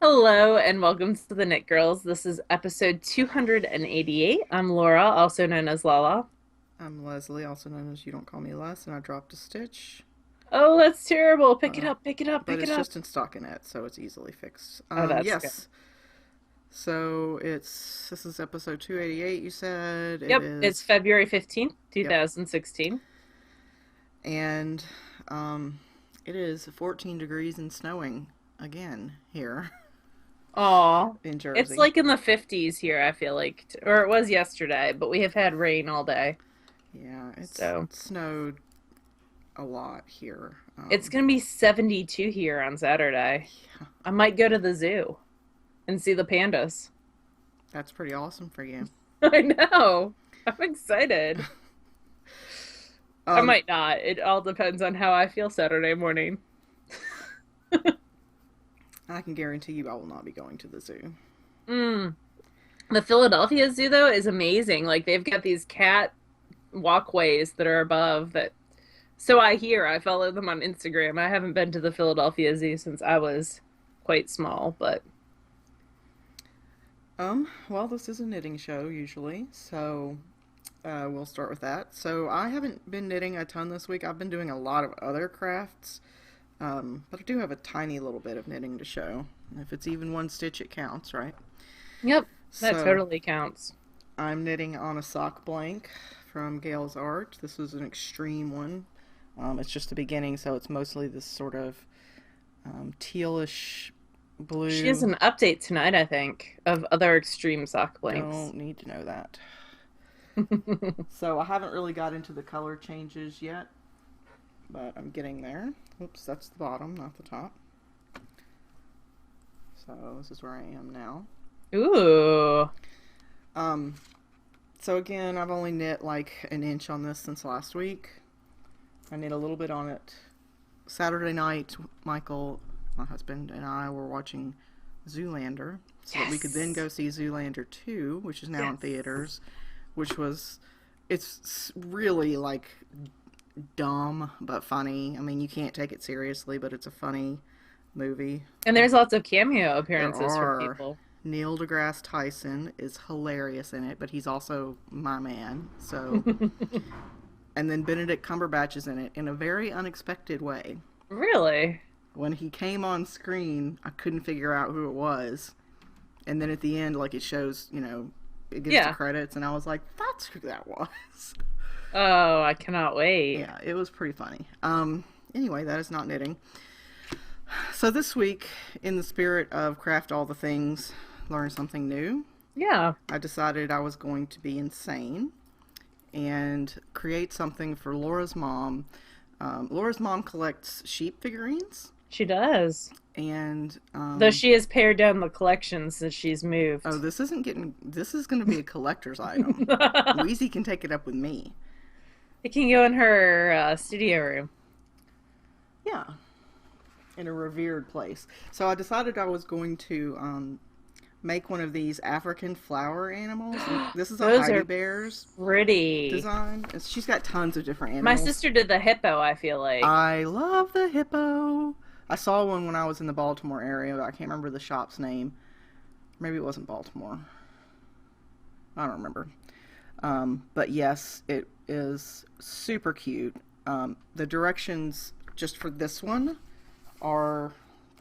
Hello and welcome to the Knit Girls. This is episode 288. I'm Laura, also known as Lala. I'm Leslie, also known as You Don't Call Me Les, and I dropped a stitch. Oh, that's terrible. Pick it Uh, up, pick it up, but pick it it's up. just in stockinette, so it's easily fixed. Oh, that's good. Yes. So this is episode 288. You said it Yep, it's is. February 15th, Yep. 2016. And it is 14 degrees and snowing again here Aw, in it's Jersey. like in the 50s here, I feel like. Or it was yesterday, but we have had rain all day. Yeah, it's So snowed a lot here. it's going to be 72 here on Saturday. Yeah, I might go to the zoo and see the pandas. that's pretty awesome for you. I know. I'm excited. I Um, might not. It all depends on how I feel Saturday morning. I can guarantee you I will not be going to the zoo. Mm. The Philadelphia Zoo, though, is amazing. Like, they've got these cat walkways that are above that. So I hear, I follow them on Instagram. I haven't been to the Philadelphia Zoo since I was quite small, but Well, this is a knitting show usually, so we'll start with that. So I haven't been knitting a ton this week. I've been doing a lot of other crafts, but I do have a tiny little bit of knitting to show. If it's even one stitch, it counts, right? yep, that So totally counts. I'm knitting on a sock blank from Gail's Art. This was an extreme one. It's just the beginning, so it's mostly this sort of tealish She has blue. an update tonight, I think, of other extreme sock blanks. Don't need to know that. So I haven't really got into the color changes yet, but I'm getting there. Oops, that's the bottom, not the top. So this is where I am now. Ooh, Um, so again, I've only knit like an inch on this since last week. I knit a little bit on it Saturday night. Michael, my husband, and I were watching Zoolander so that we could then yes, go see Zoolander 2, which is now in yes. theaters, which was it's really like dumb but funny. I mean, you can't take it seriously, but it's a funny movie. And there's lots of cameo There appearances from are. people. Neil deGrasse Tyson is hilarious in it, but he's also my man. So, and then Benedict Cumberbatch is in it in a very unexpected way. Really? When he came on screen, I couldn't figure out who it was, and then at the end, like it shows, it gives the Yeah. credits, and I was like, "That's who that was." Oh, I cannot wait. Yeah, it was pretty funny. Anyway, that is not knitting. So this week, in the spirit of craft all the things, learn something new, Yeah. I decided I was going to be insane and create something for Laura's mom. Laura's mom collects sheep figurines, She does. and Though she has pared down the collection since she's moved. oh, this isn't getting. This is going to be a collector's item. It Wheezy can take it up with me. can go in her studio room. Yeah, in a revered place. So I decided I was going to make one of these African flower animals. And this is a Those Heidi are Bears pretty. design. She's got tons of different My animals. sister did the hippo, I feel like. I love the hippo. I saw one when I was in the Baltimore area, but I can't remember the shop's name. Maybe it wasn't Baltimore. I don't remember. But yes, it is super cute. The directions just for this one are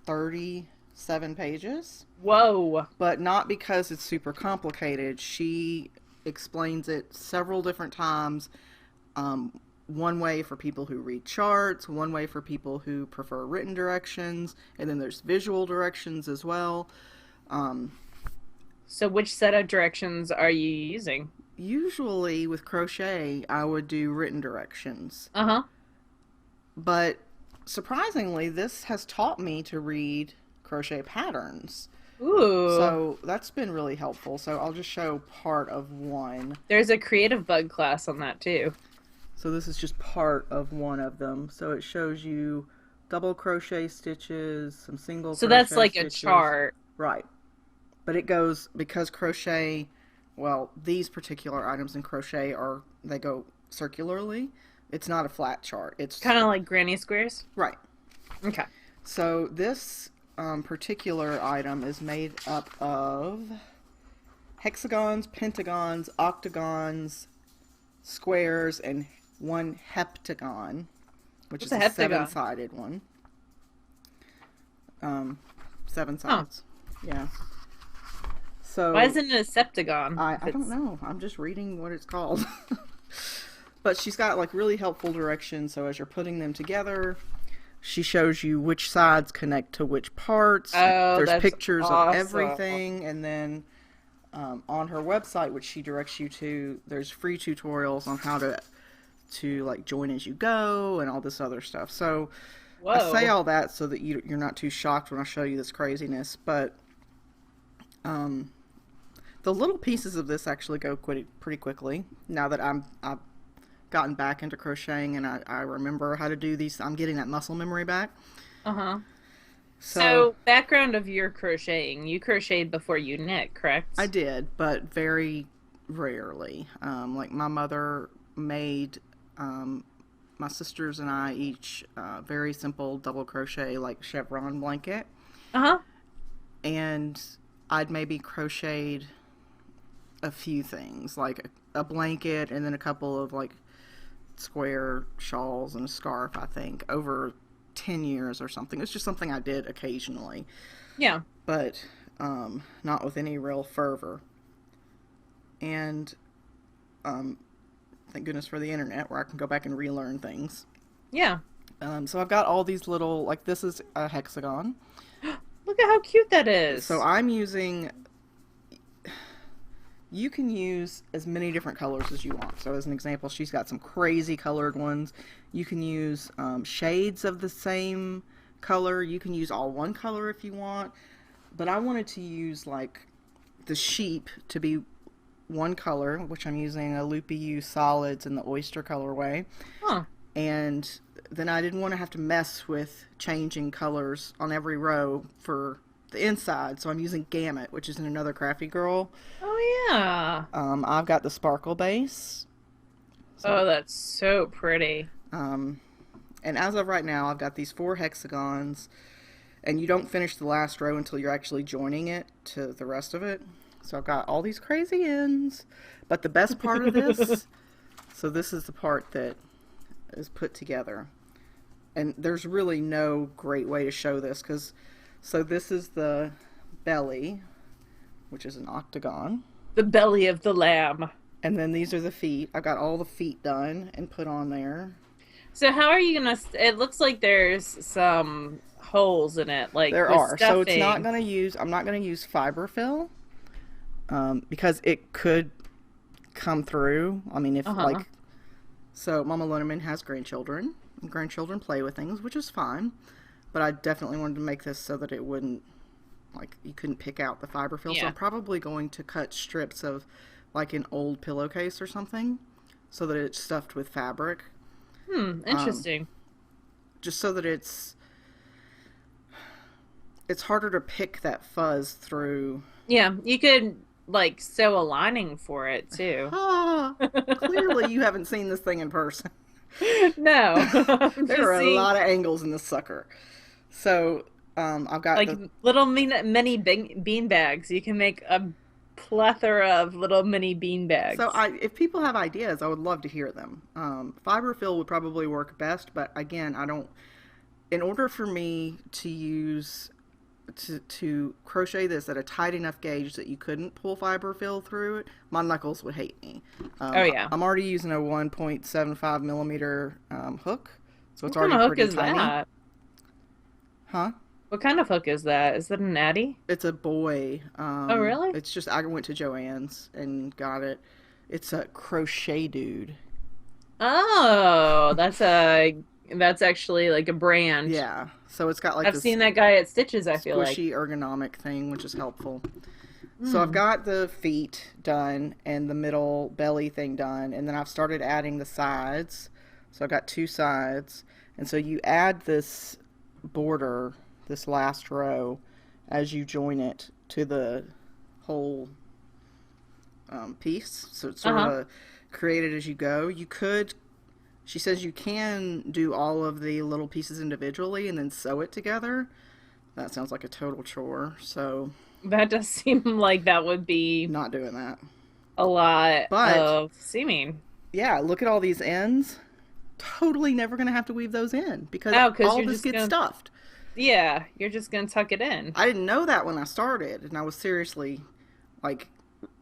37 pages, Whoa. but not because it's super complicated. She explains it several different times. One way for people who read charts, one way for people who prefer written directions, and then there's visual directions as well. Um, So which set of directions are you using? Usually with crochet, I would do written directions, Uh-huh. but surprisingly, this has taught me to read crochet patterns. Ooh. So that's been really helpful. So I'll just show part of one. There's a creative bug class on that too. So this is just part of one of them. So it shows you double crochet stitches, some single So that's crochet like a stitches. chart. Right. But it goes because crochet, well, these particular items in crochet they go circularly. It's not a flat chart. It's Kind of like granny squares. right. Okay. So this particular item is made up of hexagons, pentagons, octagons, squares, and one heptagon, which What's is a a heptagon? seven-sided one. Seven Huh. sides. Yeah. Why So isn't it a septagon? If I don't it's know. I'm just reading what it's called. But she's got like really helpful directions. So as you're putting them together, she shows you which sides connect to which parts. oh, There's that's pictures of awesome. everything, and then on her website, which she directs you to, there's free tutorials on how to like join as you go and all this other stuff. So I say Whoa. all that so that you're not too shocked when I show you this craziness. But um, the little pieces of this actually go pretty quickly. Now that I've gotten back into crocheting and I remember how to do these, I'm getting that muscle memory back. Uh-huh. So So, background of your crocheting. You crocheted before you knit, I correct? did, but very rarely. Like my mother made my sisters and I each very simple double crochet like chevron blanket, Uh-huh. and I'd maybe crocheted a few things like a blanket and then a couple of like square shawls and a scarf, I think, over 10 years or something. It's just something I did occasionally, Yeah. but not with any real fervor. And um, thank goodness for the internet where I can go back and relearn things. Yeah. So I've got all these little, like this is a hexagon. Look at how cute that So is. I'm using, you can use as many different colors as you want. So as an example, she's got some crazy colored ones. You can use shades of the same color. You can use all one color if you want. But I wanted to use like the sheep to be one color, which I'm using a Loopy U Solids in the oyster colorway. Huh. And then I didn't want to have to mess with changing colors on every row for the inside, so I'm using Gamut, which is in another Crafty Girl. Oh, yeah. I've got the sparkle base, so Oh, that's so pretty. um, and as of right now, I've got these four hexagons, and you don't finish the last row until you're actually joining it to the rest of it. So I've got all these crazy ends, but the best part of this, so this is the part that is put together. And there's really no great way to show this because so this is the belly, which is an octagon, The belly of the lamb. and then these are the feet. I've got all the feet done and put on there. So how are you gonna, it looks like there's some holes in it, like There with are, so it's not stuffing. going to use, I'm not going to use fiber fill because it could come through. I mean, if Uh-huh. like, so Mama Loneman has grandchildren, and grandchildren play with things, which is fine, but I definitely wanted to make this so that it wouldn't, like, you couldn't pick out the fiber fill. So Yeah. I'm probably going to cut strips of like an old pillowcase or something so that it's stuffed with fabric, Hmm, um, interesting. just so that it's harder to pick that fuzz through. Yeah, you could like sew a lining for it too. Ah, clearly you haven't seen this thing in person. No, I'm There are just a seeing lot of angles in this sucker. So I've got like the. little mini bean bags. You can make a plethora of little mini bean So bags. if people have ideas, I would love to hear them. Fiber fill would probably work best, but again, I don't. In order for me to use to crochet this at a tight enough gauge that you couldn't pull fiber fill through it, my knuckles would hate me. Oh yeah. I'm already using a 1.75 millimeter hook, so it's What kind already of hook pretty is tiny. that? Huh? What kind of hook is that? Is that a natty? It's a boy. Oh really? It's just I went to Joann's and got it. It's a Crochet Dude. Oh, that's actually like a brand. Yeah. So it's got like I've this seen that guy at Stitches, I feel like. squishy ergonomic thing, which is helpful. So I've Hmm. got the feet done and the middle belly thing done, and then I've started adding the sides. So I've got two sides, and so you add this border, this last row, as you join it to the whole piece. So it's sort Uh-huh. of created as you go. You could, she says you can do all of the little pieces individually and then sew it together. That sounds like a total chore. So, That does seem like that would be not doing that. a lot But of seaming. yeah, look at all these ends. Totally never going to have to weave those in because Oh, because all you're this just gets gonna, stuffed. yeah, you're just gonna tuck it in. I didn't know that when I started, and I was seriously like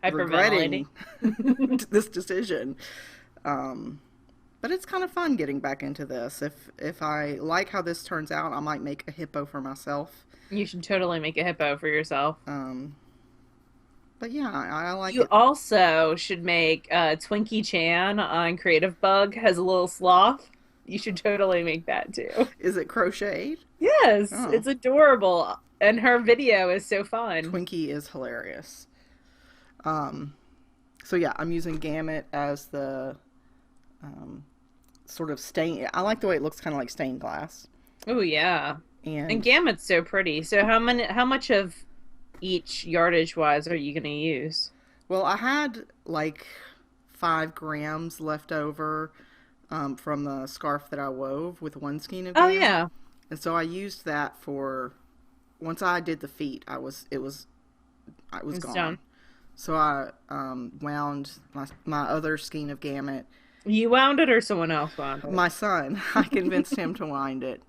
Hyperventilating. regretting this decision. Um, but it's kind of fun getting back into this. If I like how this turns out, I might make a hippo for myself. You should totally make a hippo for yourself. Um, but yeah, I like You it. also should make Twinkie Chan on Creative Bug has a little sloth. You should totally make that too. Is it crocheted? Yes, Oh, it's adorable. And her video is so fun. Twinkie is hilarious. Um, so yeah, I'm using Gamut as the um, sort of stain. I like the way it looks, kind of like stained glass. Oh yeah. And And Gamut's so pretty. So how much of each yardage wise are you gonna use? well, I had like 5 grams left over from the scarf that I wove with one skein of Oh Gamut, yeah. and so I used that for. Once I did the feet, I was It's gone. done. So I wound my other skein of Gamut. You wound it or someone else wound it? My son, I convinced him to wind it.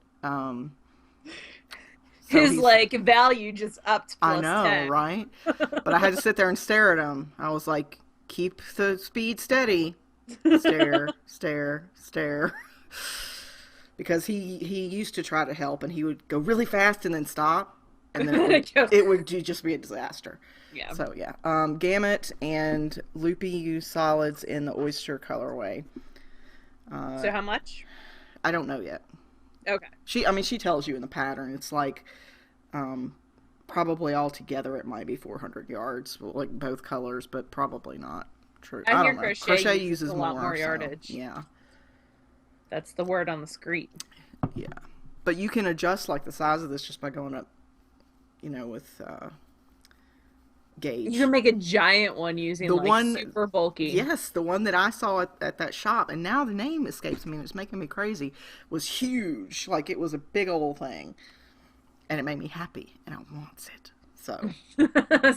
So His he's, like value just upped I plus know, 10. right? But I had to sit there and stare at him. I was like, keep the speed steady. Stare, stare, stare. Because he used to try to help and he would go really fast and then stop. And then it would just be a disaster. Yeah. So yeah, Gamut and Loopy use solids in the oyster colorway. So how much? I don't know yet. Okay. She tells you in the pattern. It's like, probably altogether it might be 400 yards, like both colors, but probably not true. I I hear don't know. crochet Uses a lot more so, yardage. yeah, That's the word on the street. yeah. But you can adjust like the size of this just by going up, with gauge. You can make a giant one using The like one, super bulky. yes, the one that I saw at that shop, and now the name escapes me and it's making me crazy, was huge. Like it was a big old thing. And it made me happy, and I wants it. So,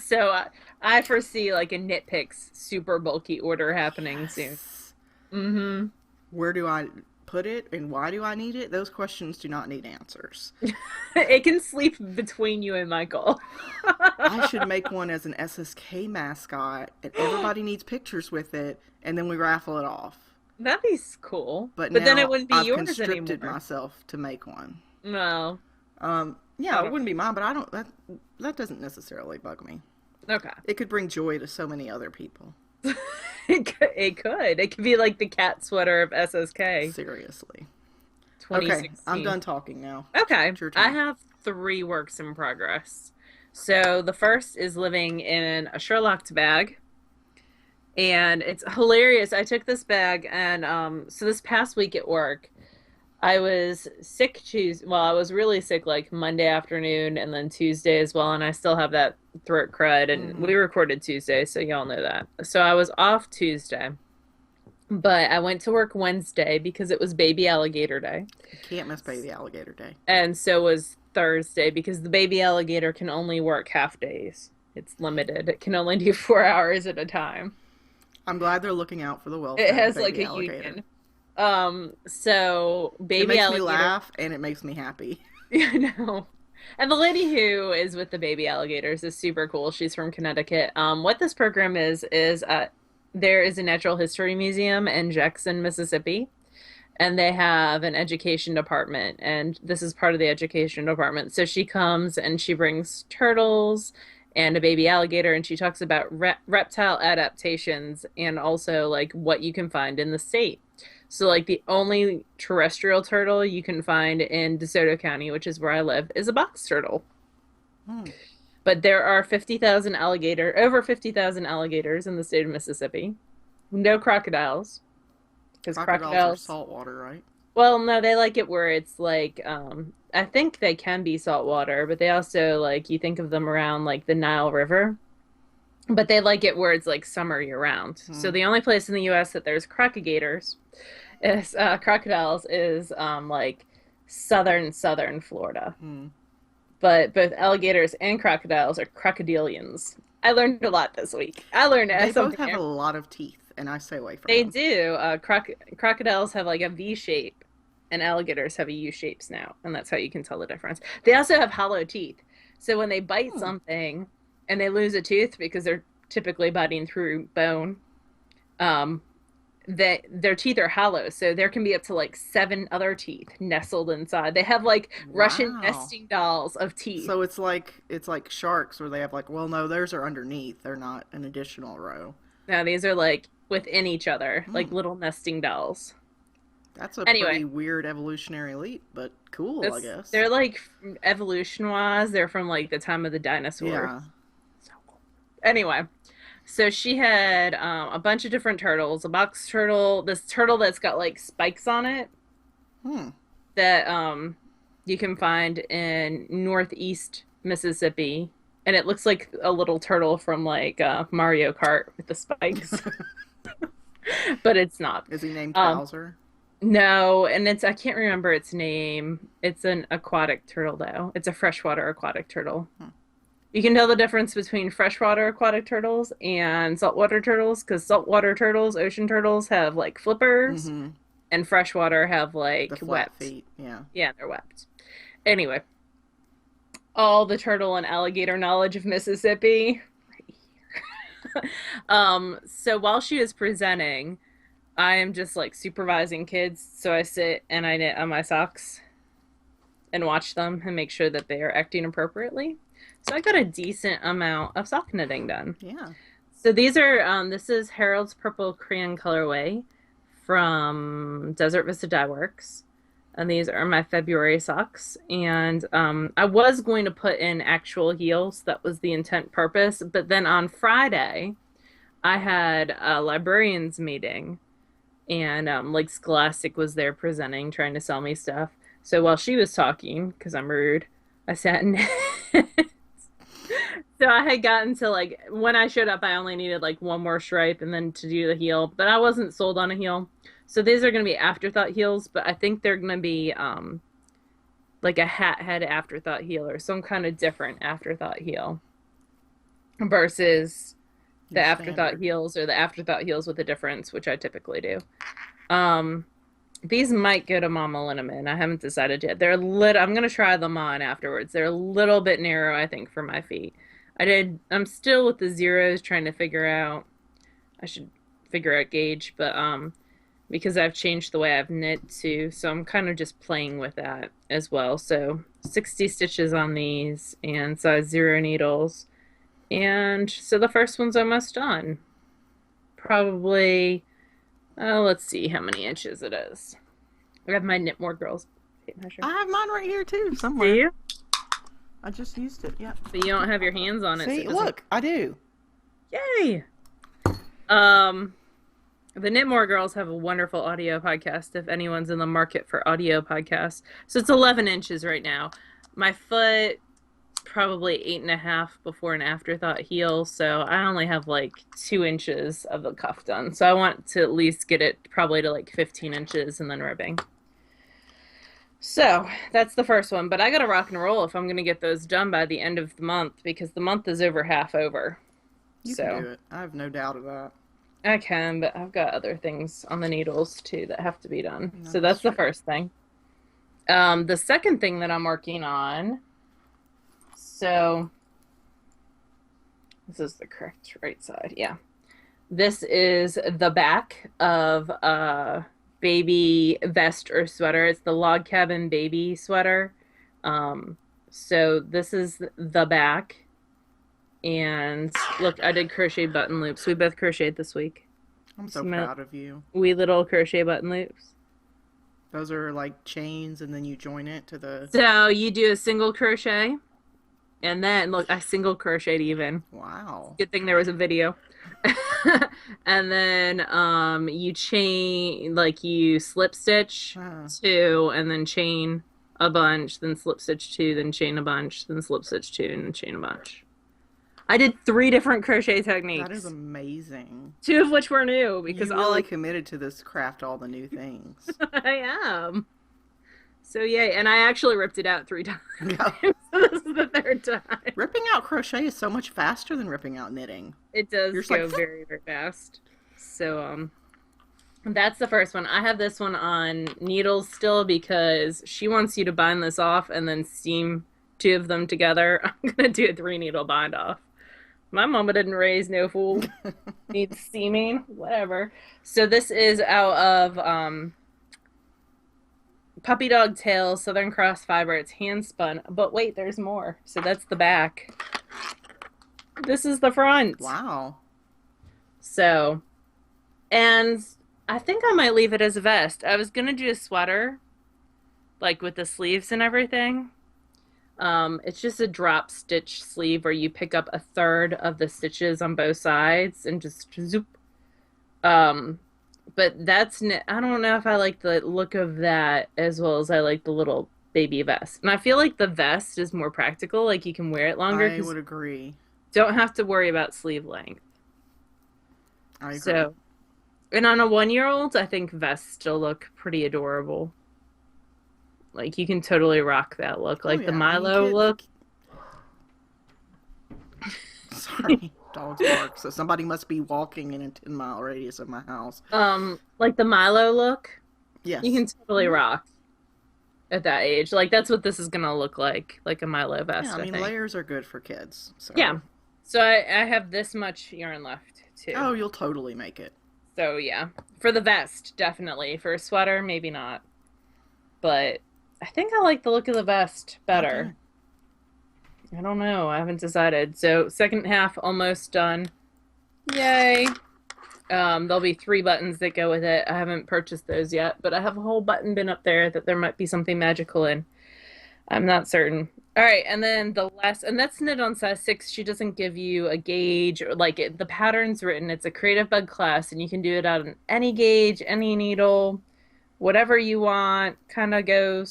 So I foresee like a Knit Picks super bulky order happening soon. yes. Mm-hmm. Where do I put it, and why do I need it? Those questions do not need answers. It can sleep between you and Michael. I should make one as an SSK mascot, and everybody needs pictures with it, and then we raffle it off. That'd be cool. But But then it now wouldn't be I've yours constricted anymore. myself to make one. No. Yeah, I it don't- wouldn't be mine, but I don't. That doesn't necessarily bug me. Okay. It could bring joy to so many other people. It could. It could be like the cat sweater of SSK Seriously. Okay, 2016. I'm done talking now. Okay. It's your turn. I have 3 works in progress. So the first is living in a Sherlocked bag. And it's hilarious. I took this bag and so this past week at work, I was sick Tuesday. Well, I was really sick like Monday afternoon and then Tuesday as well, and I still have that throat crud. And we recorded Tuesday, so y'all know that. So I was off Tuesday, but I went to work Wednesday because it was Baby Alligator Day, You can't miss Baby Alligator Day. and so was Thursday because the baby alligator can only work half days. It's limited. It can only do 4 hours at a time. I'm glad they're looking out for the welfare It of has Baby like a Alligator. union. So It baby makes alligator. me laugh and it makes me happy. Yeah, I know. And the lady who is with the baby alligators is super cool. She's from Connecticut. What this program is there is a natural history museum in Jackson, Mississippi, and they have an education department, and this is part of the education department. So she comes and she brings turtles and a baby alligator, and she talks about reptile adaptations and also like what you can find in the state. So like the only terrestrial turtle you can find in DeSoto County, which is where I live, is a box turtle. Hmm. But there are over 50,000 alligators in the state of Mississippi. No crocodiles. Because Crocodiles are saltwater, right? well, no, they like it where it's like, I think they can be saltwater, but they also like, you think of them around like the Nile River. But they like it where it's like summer year round. So the only place in the U.S. that there's crocodiles is like southern Florida. Hmm. but both alligators and crocodiles are crocodilians. I learned a lot this week. I learned They both something. have a lot of teeth, and I stay away from They them. do. Crocodiles have like a V shape, and alligators have a U shape snout, and that's how you can tell the difference. They also have hollow teeth. So when they bite Hmm. something and they lose a tooth because they're typically biting through bone, um, that their teeth are hollow. So there can be up to like seven other teeth nestled inside. They have like Russian Wow. nesting dolls of teeth. So it's like sharks where they have like, well, no, theirs are underneath. They're not an additional row. Now these are like within each other, like Hmm. little nesting dolls. That's a Anyway, pretty weird evolutionary leap, but cool, I this guess. they're like evolution wise, they're from like the time of the dinosaurs. Yeah. So cool. Anyway, so she had a bunch of different turtles, a box turtle, this turtle that's got like spikes on it Hmm. that you can find in northeast Mississippi. And it looks like a little turtle from like Mario Kart with the spikes, but it's not. Is he named Um, Bowser? no, and I can't remember its name. It's an aquatic turtle though. It's a freshwater aquatic turtle. Hmm. You can tell the difference between freshwater aquatic turtles and saltwater turtles because saltwater turtles, ocean turtles have like flippers, Mm-hmm. and freshwater have The like flat webbed. feet. Yeah. Yeah, they're webbed. Anyway, all the turtle and alligator knowledge of Mississippi. So while she is presenting, I am just like supervising kids. So I sit and I knit on my socks and watch them and make sure that they are acting appropriately. So I got a decent amount of sock knitting done. Yeah. So this is Harold's Purple Crayon Colorway from Desert Vista Dye Works. And these are my February socks. And I was going to put in actual heels. That was the intent purpose. But then on Friday, I had a librarians meeting. And like Scholastic was there presenting, trying to sell me stuff. So while she was talking, because I'm rude, I sat and so I had gotten to like when I showed up, I only needed like one more stripe and then to do the heel, but I wasn't sold on a heel. So these are going to be afterthought heels, but I think they're going to be like a hat head afterthought heel or some kind of different afterthought heel versus the Your afterthought standard. heels or the afterthought heels with a difference, which I typically do. Um, these might go to Mama Linneman. I haven't decided yet. I'm gonna try them on afterwards. They're a little bit narrow, I think, for my feet. I'm still with the zeros trying to figure out I should figure out gauge, but because I've changed the way I've knit too, so I'm kind of just playing with that as well. So 60 stitches on these and size zero needles. And so the first one's almost done. Probably, let's see how many inches it is. I have my Knit More Girls tape measure. I have mine right here too, Do somewhere. you? I just used it. Yeah. But you don't have your hands on it. So See, it doesn't... look, I do. Yay! Um, the Knit More Girls have a wonderful audio podcast if anyone's in the market for audio podcasts. So it's 11 inches right now. My foot, probably 8.5 before an afterthought heel. So I only have like 2 inches of the cuff done. So I want to at least get it probably to like 15 inches and then ribbing. So that's the first one. But I got to rock and roll if I'm going to get those done by the end of the month because the month is over half over. You can do it. I have no doubt of that. I can, but I've got other things on the needles too that have to be done. No, So that's that's the true. first thing. The second thing that I'm working on, so this is the correct right side. Yeah. This is the back of a baby vest or sweater. It's the Log Cabin baby sweater. So this is the back. And look, I did crochet button loops. We both crocheted this week. I'm so Some proud of you. wee little crochet button loops. Those are like chains, and then you join it to the. So you do a single crochet, and then look, I single crocheted even. Wow. Good thing there was a video. And then you chain, like you slip stitch two, and then chain a bunch, then slip stitch two, then chain a bunch, then slip stitch two, and chain a bunch. I did 3 different crochet techniques. That is amazing. 2 of which were new because You really committed to this craft all the new things. I am. So yay. And I actually ripped it out 3 times. Yeah. So this is the third time. Ripping out crochet is so much faster than ripping out knitting. It You're does just like, go very, very fast. So that's the first one. I have this one on needles still because she wants you to bind this off and then seam 2 of them together. I'm gonna do a 3 needle bind off. My mama didn't raise no fool. Needs seaming, whatever. So this is out of Puppy Dog Tail Southern Cross Fiber. It's hand spun. But wait, there's more. So that's the back. This is the front. wow. So, and I think I might leave it as a vest. I was gonna do a sweater, like with the sleeves and everything. It's just a drop stitch sleeve where you pick up a third of the stitches on both sides and just zoop. Um, but I don't know if I like the look of that as well as I like the little baby vest. And I feel like the vest is more practical, like you can wear it longer I because would agree. don't have to worry about sleeve length. I agree. So, and on a 1-year-old, I think vests still look pretty adorable. Like you can totally rock that look, Oh, like the yeah. I mean, Milo look. Sorry, dogs bark. So somebody must be walking in a 10-mile radius of my house. Like the Milo look, Yes. you can totally rock at that age. Like that's what this is gonna look like a Milo vest, Yeah, I I mean, think. layers are good for kids. So. Yeah. So I have this much yarn left too. Oh, you'll totally make it. So yeah, for the vest, definitely. For a sweater, maybe not. But I think I like the look of the vest better. Okay. I don't know. I haven't decided. So second half almost done. Yay. There'll be 3 buttons that go with it. I haven't purchased those yet, but I have a whole button bin up there that there might be something magical in. I'm not certain. All right, and then the last, and that's knit on size 6. She doesn't give you a gauge or like the pattern's written. It's a creative bug class, and you can do it out on any gauge, any needle, whatever you want. Kind of go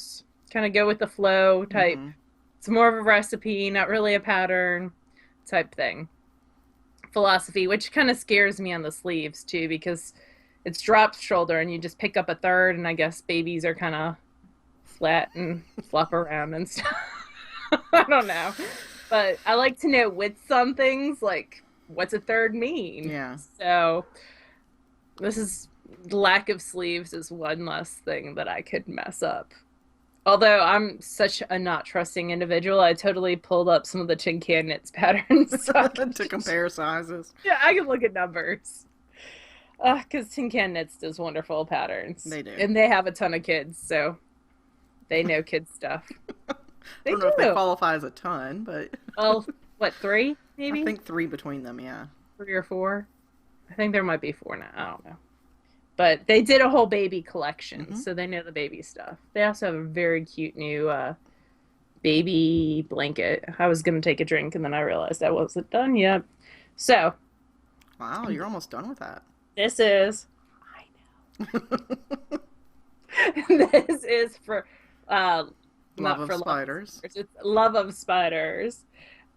with the flow type. Mm-hmm. It's more of a recipe, not really a pattern type thing. Philosophy, which kind of scares me on the sleeves too, because it's drop shoulder and you just pick up a third, and I guess babies are kind of flat and flop around and stuff. I don't know. But I like to know with some things, like, what's a third mean? Yeah. So this is lack of sleeves is one less thing that I could mess up. Although I'm such a not trusting individual, I totally pulled up some of the Tin Can Knits patterns so To compare sizes. yeah, I can look at numbers. Because Tin Can Knits does wonderful patterns. They do. And they have a ton of kids, so they know kids stuff. I don't know if they qualify as a ton, but Well, what, 3 maybe? I think 3 between them, yeah. 3 or 4. I think there might be 4 now. I don't know. But they did a whole baby collection, so they know the baby stuff. They also have a very cute new baby blanket. I was going to take a drink, and then I realized I wasn't done yet. So, Wow, you're almost done with that. this is... I know. This is for... Love not of for spiders. It's Love of Spiders.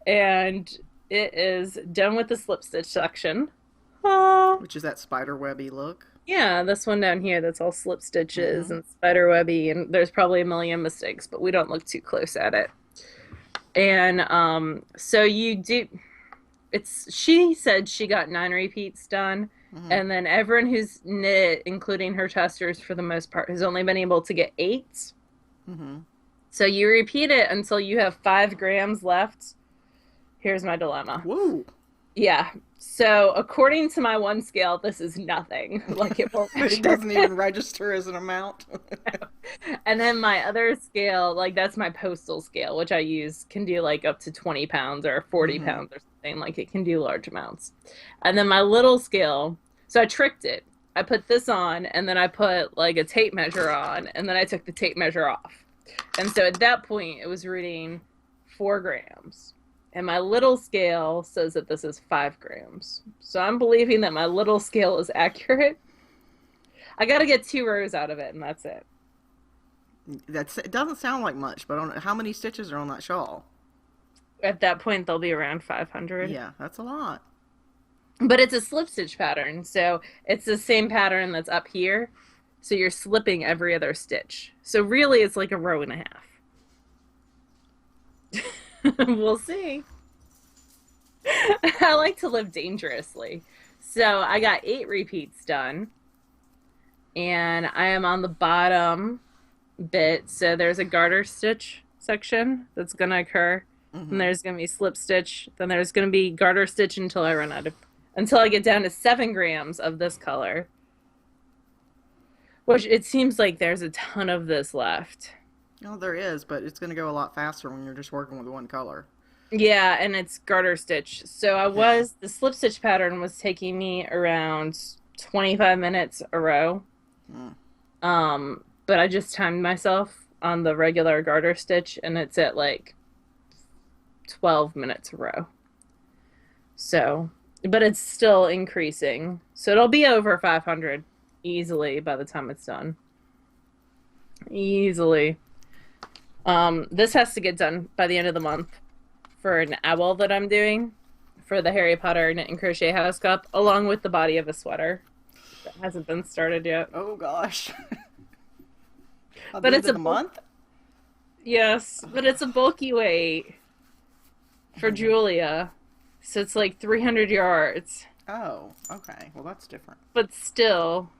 And it is done with the slip stitch section. Which is that spider webby look. Yeah, this one down here that's all slip stitches and spider webby, and there's probably a million mistakes, but we don't look too close at it. And so you do, she said she got 9 repeats done, and then everyone who's knit, including her testers for the most part, has only been able to get 8. So you repeat it until you have 5 grams left. Here's my dilemma. Whoa. Yeah. So according to my one scale, this is nothing. Like it won't It doesn't even register as an amount. And then my other scale, like that's my postal scale, which I use, can do like up to 20 pounds or 40 pounds or something. Like it can do large amounts. And then my little scale, so I tricked it. I put this on, and then I put like a tape measure on, and then I took the tape measure off. And so at that point, it was reading 4 grams. And my little scale says that this is 5 grams. So I'm believing that my little scale is accurate. I got to get 2 rows out of it, and that's it. It doesn't sound like much, but how many stitches are on that shawl? At that point, they'll be around 500. Yeah, that's a lot. But it's a slip stitch pattern, so it's the same pattern that's up here. So you're slipping every other stitch. So really it's like a row and a half. We'll see. I like to live dangerously. So I got 8 repeats done, and I am on the bottom bit. So there's a garter stitch section that's going to occur, and Mm-hmm. there's going to be slip stitch, then there's going to be garter stitch until I run out of, until I get down to 7 grams of this color, which it seems like there's a ton of this left. Oh, there is, but it's going to go a lot faster when you're just working with one color. Yeah, and it's garter stitch. So Yeah. the slip stitch pattern was taking me around 25 minutes a row. Mm. But I just timed myself on the regular garter stitch and it's at like 12 minutes a row. So, but it's still increasing. So it'll be over 500 easily by the time it's done. Easily. This has to get done by the end of the month for an owl that I'm doing for the Harry Potter Knit and Crochet House Cup, along with the body of a sweater that hasn't been started yet. Oh gosh. At But the end it's of a the month? yes, but it's a bulky weight for Julia. So it's like 300 yards. Oh, okay. Well, that's different. But still,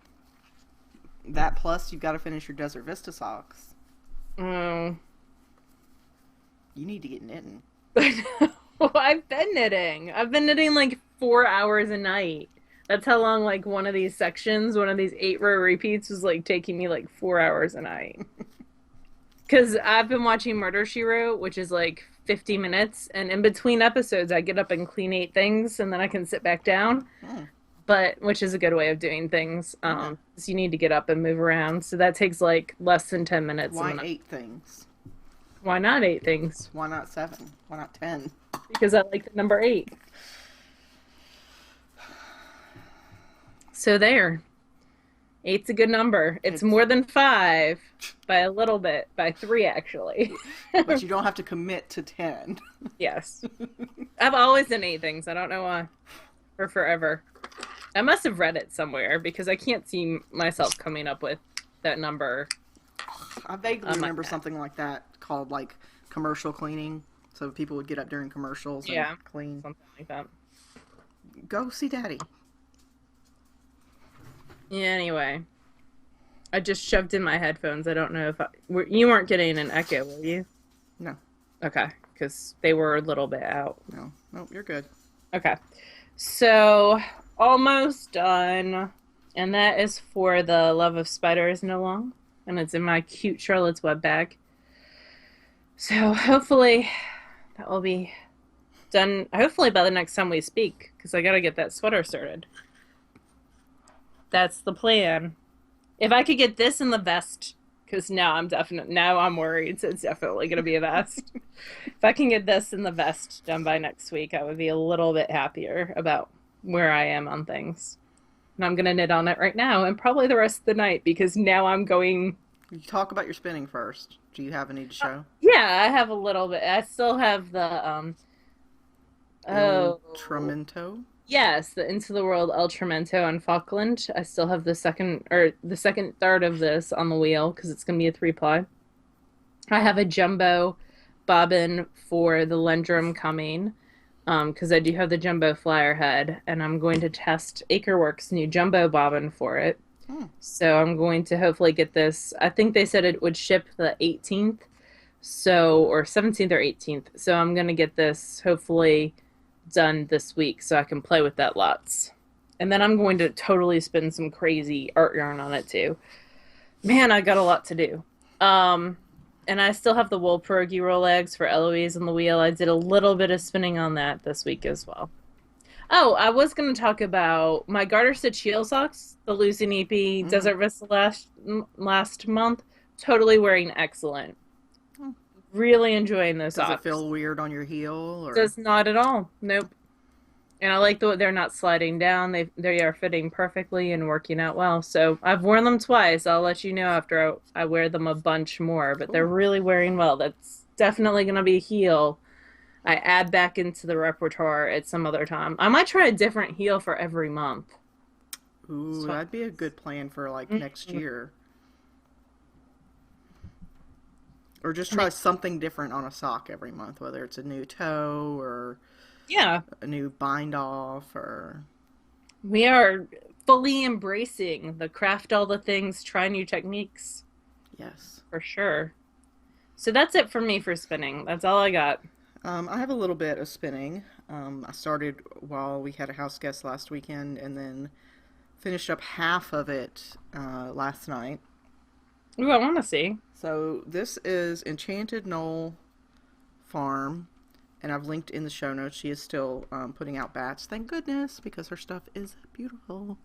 That plus you've got to finish your Desert Vista socks. oh. You need to get knitting. I've been knitting. I've been knitting like 4 hours a night. That's how long like one of these sections, one of these 8-row repeats was like taking me like 4 hours a night. Because I've been watching Murder, She Wrote, which is like 50 minutes, and in between episodes, I get up and clean 8 things, and then I can sit back down. Mm, But which is a good way of doing things. yeah. So you need to get up and move around. So that takes like less than 10 minutes. Why 8 things? Why not 8 things? Why not 7? Why not 10? Because I like the number 8. So there. 8's a good number. It's It's more than 5 by a little bit, by 3 actually. but you don't have to commit to 10. Yes. I've always done 8 things. I don't know why. For forever. I must have read it somewhere because I can't see myself coming up with that number I vaguely on my remember head. something like that called like commercial cleaning. So people would get up during commercials and Yeah, clean. something like that. Go see Daddy. Yeah, anyway, I just shoved in my headphones. I don't know if you weren't getting an echo, were you? No, Okay, because they were a little bit out. no, no, you're good. Okay, so almost done. And that is for the Love of Spiders No Long. And it's in my cute Charlotte's Web bag. So hopefully that will be done, hopefully by the next time we speak, because I got to get that sweater started. That's the plan. If I could get this in the vest, because now I'm worried, so it's definitely going to be a vest. If I can get this in the vest done by next week, I would be a little bit happier about where I am on things. And I'm going to knit on it right now and probably the rest of the night because now I'm going. You talk about your spinning first. Do you have any to show? Yeah, I have a little bit. I still have the Il oh Tramento? yes, the Into the World El Tremento on Falkland. I still have the second third of this on the wheel because it's gonna be a 3-ply. I have a jumbo bobbin for the Lendrum coming because I do have the jumbo flyer head and I'm going to test Acreworks' new jumbo bobbin for it. Hmm. So I'm going to hopefully get this. I think they said it would ship the 18th, so or 17th or 18th. So I'm gonna get this hopefully done this week so I can play with that lots. And then I'm going to totally spin some crazy art yarn on it too. Man, I got a lot to do. And I still have the wool pierogi roll eggs for Eloise on the wheel. I did a little bit of spinning on that this week as well. Oh, I was going to talk about my garter stitch heel socks, the Lucy Neepy Mm-hmm. Desert Vista last month. Totally wearing excellent. Hmm. Really enjoying those Does socks. it feel weird on your heel? Or? Does not at all. Nope. And I like they're not sliding down. They are fitting perfectly and working out well. So I've worn them twice. I'll let you know after I wear them a bunch more. But they're Cool. really wearing well. That's definitely going to be a heel I add back into the repertoire at some other time. I might try a different heel for every month. Ooh, So, that'd be a good plan for like next year. Or just try something different on a sock every month, whether it's a new toe or yeah, a new bind off or we are fully embracing the craft all the things, try new techniques yes. for sure. So that's it for me for spinning. That's all I got. I have a little bit of spinning. I started while we had a house guest last weekend and then finished up half of it last night. Ooh, I want to see. So this is Enchanted Knoll Farm, and I've linked in the show notes. She is still putting out bats, thank goodness, because her stuff is beautiful.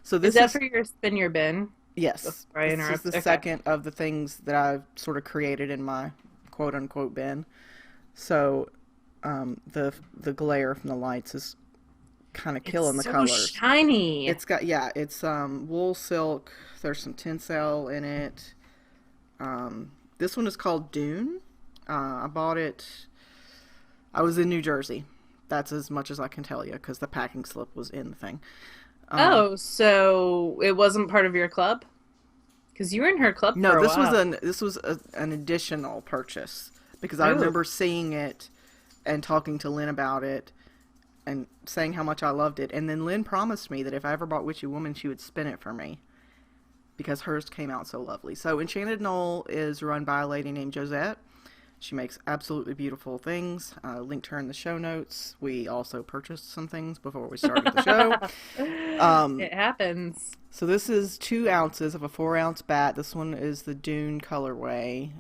So Is this that is for your spin your bin? yes, Before I this is interrupt. the Okay. second of the things that I've sort of created in my quote unquote bin. So the glare from the lights is kind of killing It's the so colors. shiny. It's got yeah, it's wool silk. There's some tinsel in it. This one is called Dune. I bought it. I was in New Jersey. That's as much as I can tell you because the packing slip was in the thing. Um, Oh, so it wasn't part of your club? Because you were in her club no, for a while. this was an additional purchase because I Oh, remember seeing it and talking to Lynn about it and saying how much I loved it. And then Lynn promised me that if I ever bought Witchy Woman, she would spin it for me because hers came out so lovely. So Enchanted Knoll is run by a lady named Josette. She makes absolutely beautiful things. Linked her in the show notes. We also purchased some things before we started the show. it happens. So this is 2 ounces of a 4 ounce bat. This one is the Dune colorway.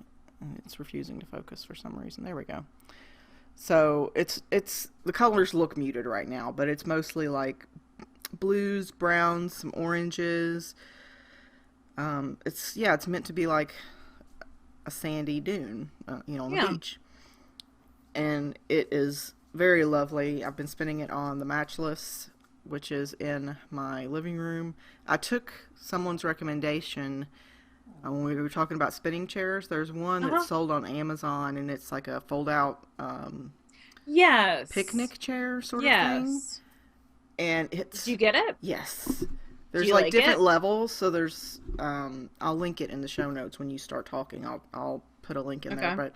It's refusing to focus for some reason. There we go. So it's the colors look muted right now, but it's mostly like blues, browns, some oranges. It's meant to be like a sandy dune, on the Yeah. beach. And it is very lovely. I've been spinning it on the Matchless, which is in my living room. I took someone's recommendation when we were talking about spinning chairs. There's one Uh-huh. that's sold on Amazon, and it's like a fold-out Yes. picnic chair sort of thing. Yes. And Did it's you get it? yes. Do There's you like like different it? levels, so there's I'll link it in the show notes when you start talking. I'll put a link in there, Okay.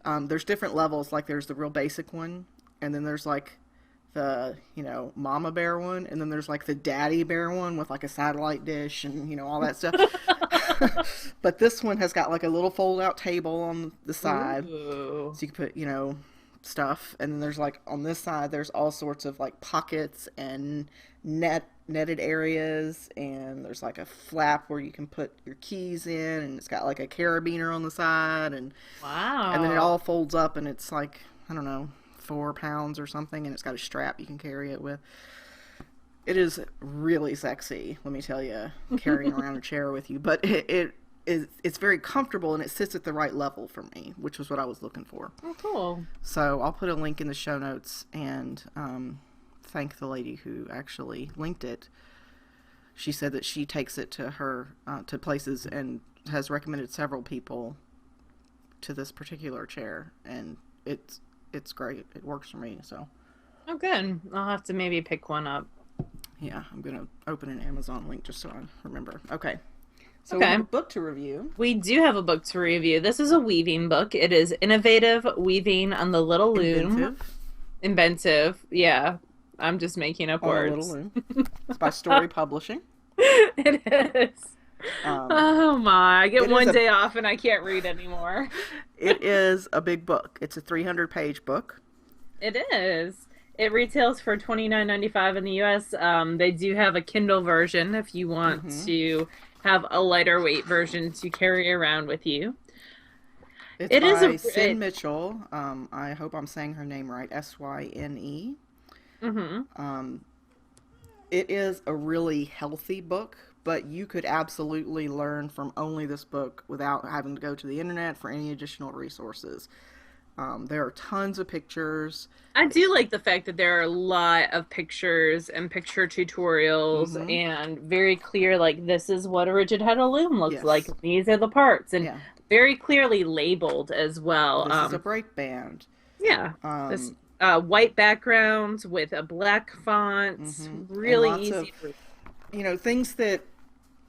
but there's different levels. Like there's the real basic one, and then there's like the mama bear one, and then there's like the daddy bear one with like a satellite dish and all that stuff. But this one has got like a little fold out table on the side, Ooh. so you can put stuff, and then there's like on this side there's all sorts of like pockets and netted areas, and there's like a flap where you can put your keys in, and it's got like a carabiner on the side, and then it Wow. all folds up, and it's like I don't know 4 pounds or something, and it's got a strap you can carry it with. It is really sexy, let me tell you, carrying around a chair with you, but it's very comfortable and it sits at the right level for me, which was what I was looking for. Oh, cool. So I'll put a link in the show notes and thank the lady who actually linked it. She said that she takes it to her to places and has recommended several people to this particular chair, and it's great. It works for me. So Oh, good. I'll have to maybe pick one up. yeah, I'm gonna open an Amazon link just so I remember. Okay. So we Okay. have a book to review. We do have a book to review. This is a weaving book. It is Innovative Weaving on the Little Loom. Inventive Inventive. Yeah. I'm just making up on a Little words. Loom. It's by Story Publishing. It is. Um, Oh my. I get it is one a day off and I can't read anymore. it is a big book. It's a 300-page book. It is. It retails for $29.95 in the US. They do have a Kindle version if you want Hmm. to have a lighter weight version to carry around with you. It's It is a by Syne Mitchell. I hope I'm saying her name right. Syne. mhm. Um, it is a really healthy book, but you could absolutely learn from only this book without having to go to the internet for any additional resources. There are tons of pictures. I do like the fact that there are a lot of pictures and picture tutorials Hmm. and very clear, like, this is what a rigid head loom looks like. Yes. These are the parts, and Yeah. very clearly labeled as well. This is a break band. Yeah, this white backgrounds with a black font, Hmm. And really easy to read. things that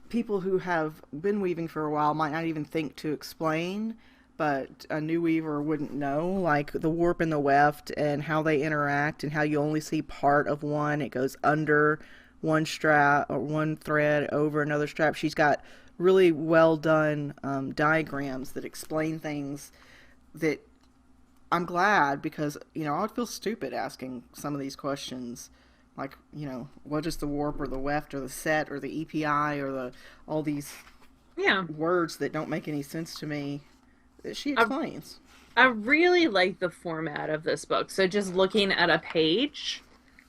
people who have been weaving for a while might not even think to explain, but a new weaver wouldn't know, like the warp and the weft and how they interact and how you only see part of one. It goes under one strap or one thread over another strap. She's got really well done diagrams that explain things that I'm glad, because I would feel stupid asking some of these questions, like what is the warp or the weft or the set or the EPI or the all these Yeah. words that don't make any sense to me that she I, explains. I really like the format of this book. So just looking at a page.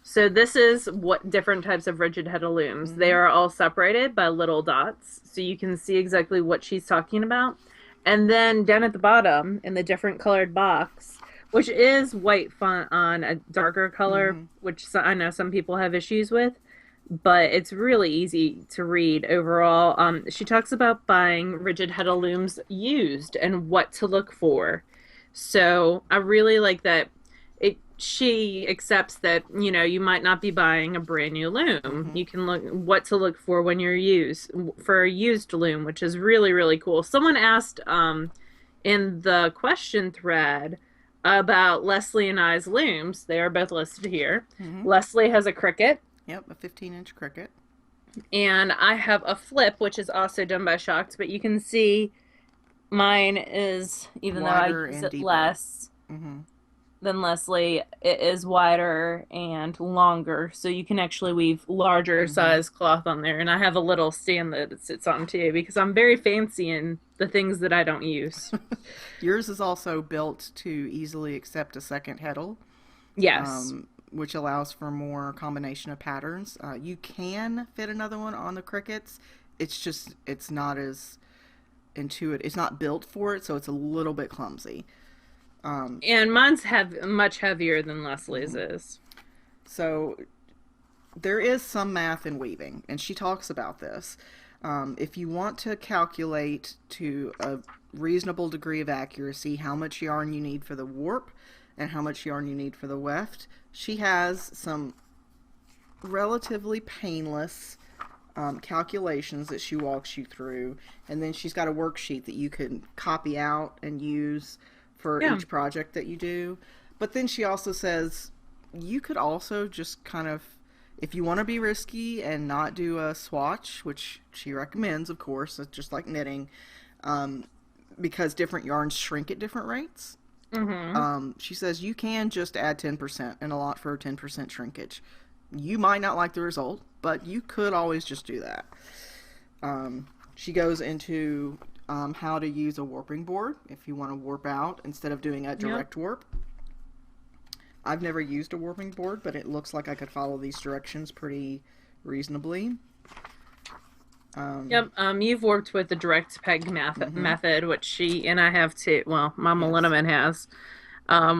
So this is what different types of rigid head looms. They are all separated by little dots, so you can see exactly what she's talking about. And then down at the bottom in the different colored box, which is white font on a darker color, which I know some people have issues with, but it's really easy to read overall. She talks about buying rigid head looms used and what to look for. So I really like that she accepts that you might not be buying a brand new loom. You can look what to look for when you're for a used loom, which is really, really cool. Someone asked in the question thread about Leslie and I's looms. They are both listed here. Leslie has a Cricut. Yep, a 15-inch Cricut. And I have a Flip, which is also done by Shocked, but you can see mine is, even wider though I use and it deeper. less than Leslie, it is wider and longer, so you can actually weave larger size cloth on there. And I have a little stand that it sits on too, because I'm very fancy in the things that I don't use. Yours is also built to easily accept a second heddle. Yes. Which allows for more combination of patterns. You can fit another one on the Cricuts. It's not as intuitive. It's not built for it, so it's a little bit clumsy. And mine's much heavier than Leslie's is. So there is some math in weaving, and she talks about this. If you want to calculate to a reasonable degree of accuracy how much yarn you need for the warp and how much yarn you need for the weft, she has some relatively painless calculations that she walks you through, and then she's got a worksheet that you can copy out and use for each project that you do. But then she also says you could also just kind of, if you want to be risky and not do a swatch, which she recommends, of course, it's just like knitting, because different yarns shrink at different rates. She says you can just add 10% and allot for 10% shrinkage. You might not like the result, but you could always just do that. She goes into how to use a warping board if you want to warp out instead of doing a direct warp. I've never used a warping board, but it looks like I could follow these directions pretty reasonably. You've worked with the direct peg method, which she and I have too. Well, Mama Linneman has,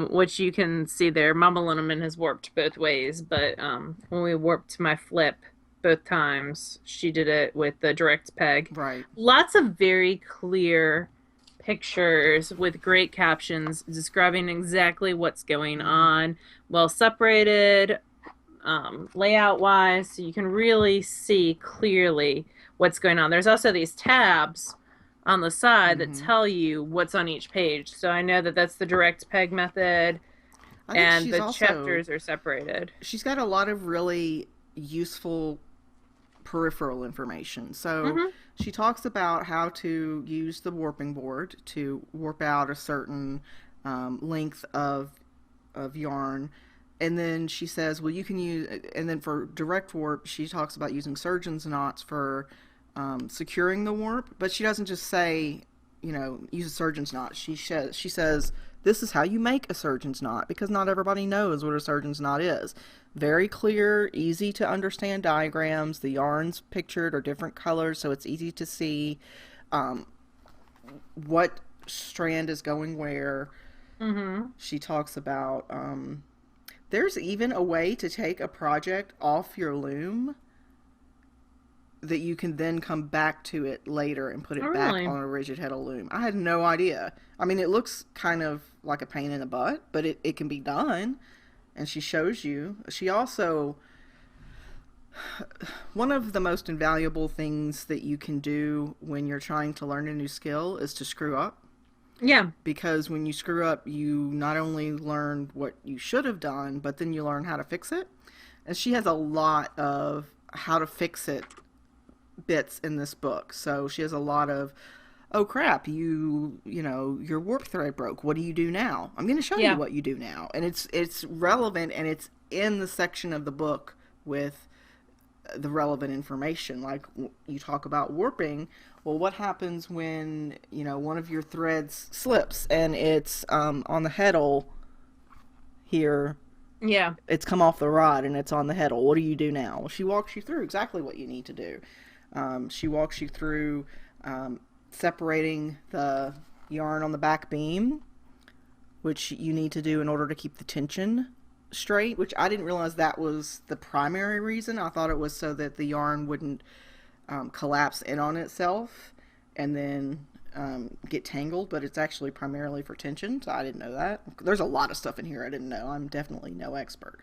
which you can see there. Mama Linneman has warped both ways, but when we warped my Flip both times, she did it with the direct peg. Right. Lots of very clear pictures with great captions describing exactly what's going on, well separated, layout wise, so you can really see clearly what's going on. There's also these tabs on the side that tell you what's on each page. So I know that that's the direct peg method, and the chapters are separated. She's got a lot of really useful peripheral information. So she talks about how to use the warping board to warp out a certain length of yarn. And then she says, well, you can use, and then for direct warp, she talks about using surgeon's knots for securing the warp. But she doesn't just say, use a surgeon's knot. She says, this is how you make a surgeon's knot, because not everybody knows what a surgeon's knot is. Very clear, easy to understand diagrams. The yarns pictured are different colors, so it's easy to see what strand is going where. She talks about there's even a way to take a project off your loom that you can then come back to it later and put it back on a rigid head loom. I had no idea. I mean, it looks kind of like a pain in the butt, but it can be done. And she shows you. She also, One of the most invaluable things that you can do when you're trying to learn a new skill is to screw up. Yeah. Because when you screw up, you not only learn what you should have done, but then you learn how to fix it. And she has a lot of how to fix it bits in this book. So she has a lot of, oh crap, you know, your warp thread broke. What do you do now? I'm going to show you Yeah. what you do now. And it's relevant, and it's in the section of the book with the relevant information. Like you talk about warping. Well, what happens when, you know, one of your threads slips and it's on the heddle here, Yeah. it's come off the rod and it's on the heddle. What do you do now? Well, she walks you through exactly what you need to do. She walks you through separating the yarn on the back beam, which you need to do in order to keep the tension straight, which I didn't realize that was the primary reason. I thought it was so that the yarn wouldn't collapse in on itself and then get tangled, but it's actually primarily for tension, so I didn't know that. There's a lot of stuff in here I didn't know. I'm definitely no expert.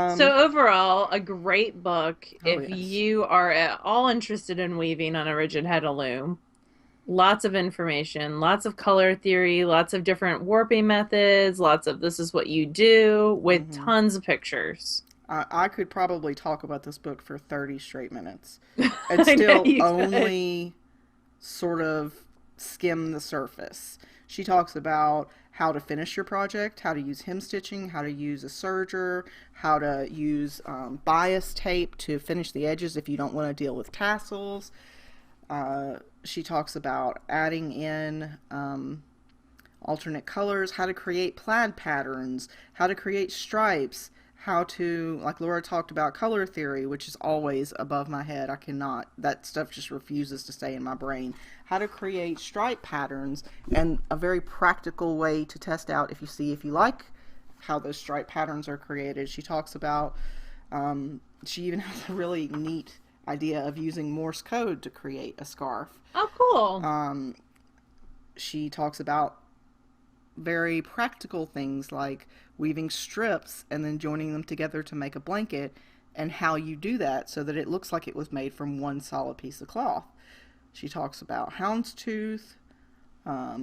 So overall, a great book Oh, if yes. you are at all interested in weaving on a rigid head loom. Lots of information, lots of color theory, lots of different warping methods, lots of this is what you do with Mm-hmm. tons of pictures. I could probably talk about this book for 30 straight minutes and I bet still you could. only sort of skim the surface. She talks about how to finish your project, how to use hem stitching, how to use a serger, how to use bias tape to finish the edges if you don't want to deal with tassels. She talks about adding in alternate colors, how to create plaid patterns, how to create stripes, how to, like Laura talked about color theory, which is always above my head. I cannot, that stuff just refuses to stay in my brain. How to create stripe patterns, and a very practical way to test out if you like how those stripe patterns are created. She talks about, she even has a really neat idea of using Morse code to create a scarf. Oh, cool. She talks about very practical things like weaving strips and then joining them together to make a blanket, and how you do that so that it looks like it was made from one solid piece of cloth. She talks about houndstooth,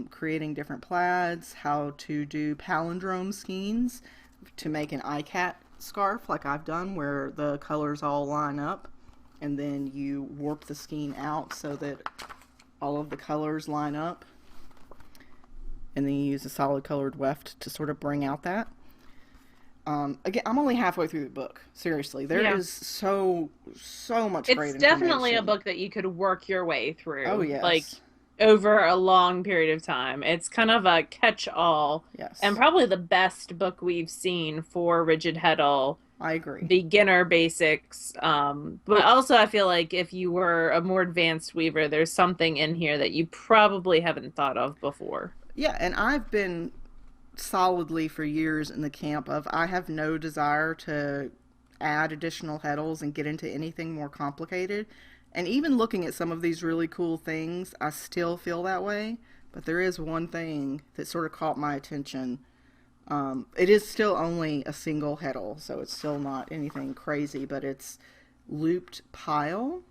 creating different plaids, how to do palindrome skeins to make an iCat scarf like I've done, where the colors all line up and then you warp the skein out so that all of the colors line up, and then you use a solid colored weft to sort of bring out that. Again, I'm only halfway through the book. Seriously, there Yeah. is so much It's great definitely a information. book that you could work your way Oh through, like yes, over a long period of time. It's kind of a catch-all and yes, probably the best book we've seen for rigid heddle I agree. beginner basics. But also I feel like if you were a more advanced weaver, there's something in here that you probably haven't thought of before. Yeah, and I've been solidly for years in the camp of I have no desire to add additional heddles and get into anything more complicated. And even looking at some of these really cool things, I still feel that way. But there is one thing that sort of caught my attention. It is still only a single heddle, so it's still not anything crazy, but it's looped pile.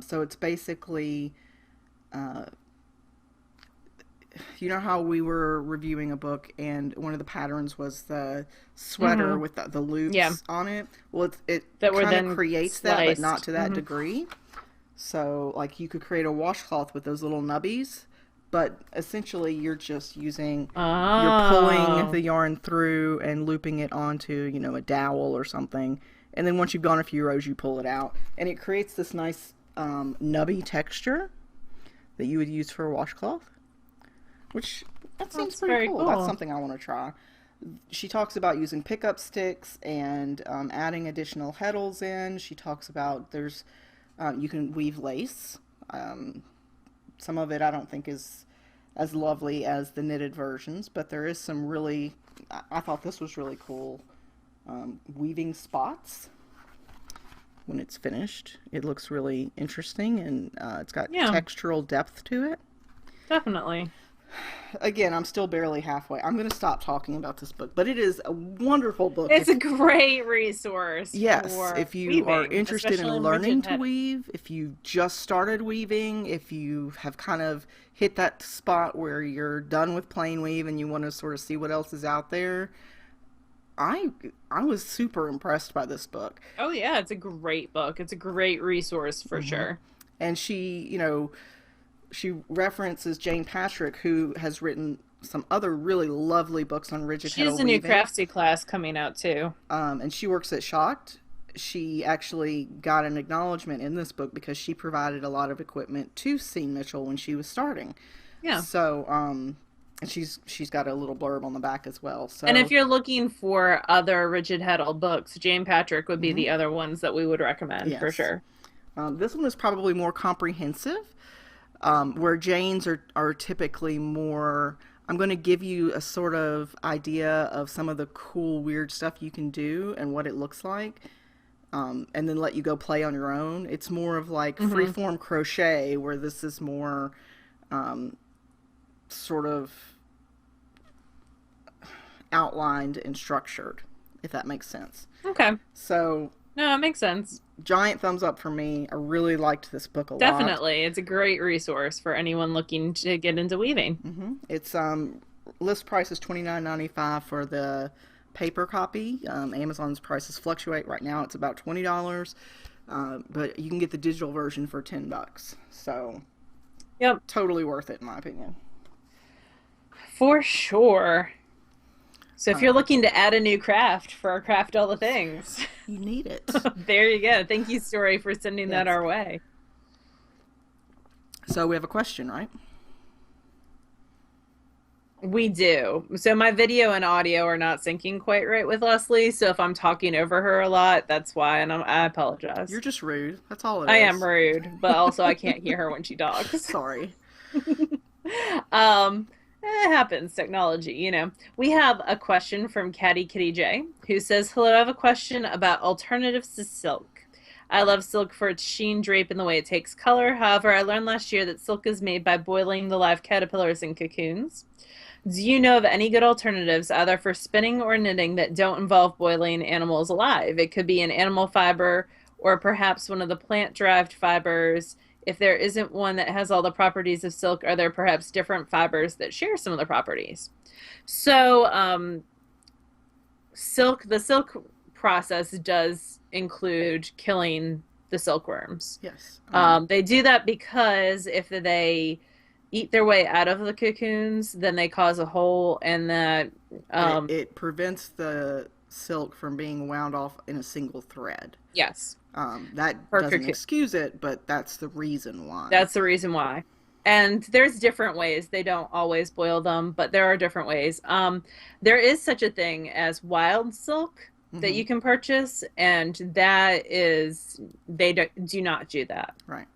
So it's basically, uh, you know how we were reviewing a book and one of the patterns was the sweater Hmm. with the Yeah, loops on it? Well, it that were kind of then creates that, but not sliced. to that Hmm. degree. So, like, you could create a washcloth with those little nubbies, but essentially you're just using, you're pulling Oh, the yarn through and looping it onto, you know, a dowel or something. And then once you've gone a few rows, you pull it out. And it creates this nice nubby texture that you would use for a washcloth, which that seems that's pretty very cool. That's cool. something I want to try. She talks about using pickup sticks and adding additional heddles in. She talks about there's you can weave lace. Um, some of it I don't think is as lovely as the knitted versions, but there is some really. I thought this was really cool. Weaving spots when it's finished. It looks really interesting, and it's got Yeah, textural depth to it. definitely. again, I'm still barely halfway. I'm going to stop talking about this book, but it is a wonderful book. It's a great resource Yes, for if you are weaving, interested in especially in learning rigid to head. weave, if you just started weaving, if you have kind of hit that spot where you're done with plain weave and you want to sort of see what else is out there, I I was super impressed by this book. Oh yeah, it's a great book. It's a great resource for Hmm. sure. And she references Jane Patrick, who has written some other really lovely books on rigid She has heddle a new weaving. craftsy class coming out too. And she works at Shocked. She actually got an acknowledgement in this book because she provided a lot of equipment to Syne Mitchell when she was starting. Yeah. So, and she's got a little blurb on the back as well. And if So, you're looking for other rigid heddle books, Jane Patrick would be mhm, the other ones that we would recommend for yes, sure. this one is probably more comprehensive. Where Janes are typically more. I'm going to give you a sort of idea of some of the cool, weird stuff you can do and what it looks like, and then let you go play on your own. It's more of like Hmm. freeform crochet, where this is more sort of outlined and structured, if that makes sense. Okay. So, No, it makes sense. giant thumbs up for me. I really liked this book a lot. Definitely. It's a great resource for anyone looking to get into weaving. It's list price is $29.95 for the paper copy. Amazon's prices fluctuate. Right now, it's about $20, but you can get the digital version for $10. So Yep, totally worth it in my opinion. for sure. So if you're Um, looking to add a new craft for Craft All the Things, you need it. there you go. Thank you, Story, for sending that Yes. our way. So we have a question, right? We do. So my video and audio are not syncing quite right with Leslie. So if I'm talking over her a lot, that's why, and I apologize. You're just rude. That's all it I am is. rude, but also I can't hear her when she talks. Sorry. um, it happens, technology, you know. We have a question from Catty Kitty J, who says, "Hello, I have a question about alternatives to silk. I love silk for its sheen, drape, and the way it takes color. However, I learned last year that silk is made by boiling the live caterpillars in cocoons. Do you know of any good alternatives, either for spinning or knitting, that don't involve boiling animals alive? It could be an animal fiber or perhaps one of the plant-derived fibers. If there isn't one that has all the properties of silk, are there perhaps different fibers that share some of the properties?" So, the silk process does include killing the silkworms. Yes. They do that because if they eat their way out of the cocoons, then they cause a hole, and that It, um, it prevents the silk from being wound off in a single thread. yes, That per doesn't cocoon. excuse it, but that's the reason why. That's the reason why. And there's different ways. They don't always boil them, but there are different ways. There is such a thing as wild silk that Hmm. you can purchase, and that is they do not do that. Right.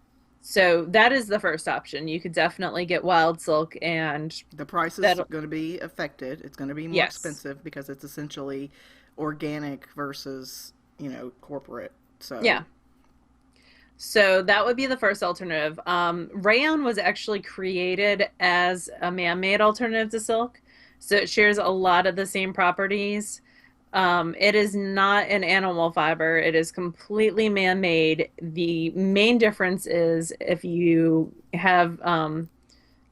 So that is the first option. You could definitely get wild silk, and The price is that going to be affected. It's going to be more yes, expensive because it's essentially organic versus, corporate. So, yeah. So that would be the first alternative. Rayon was actually created as a man-made alternative to silk, so it shares a lot of the same properties. It is not an animal fiber. It is completely man-made. The main difference is if you have kind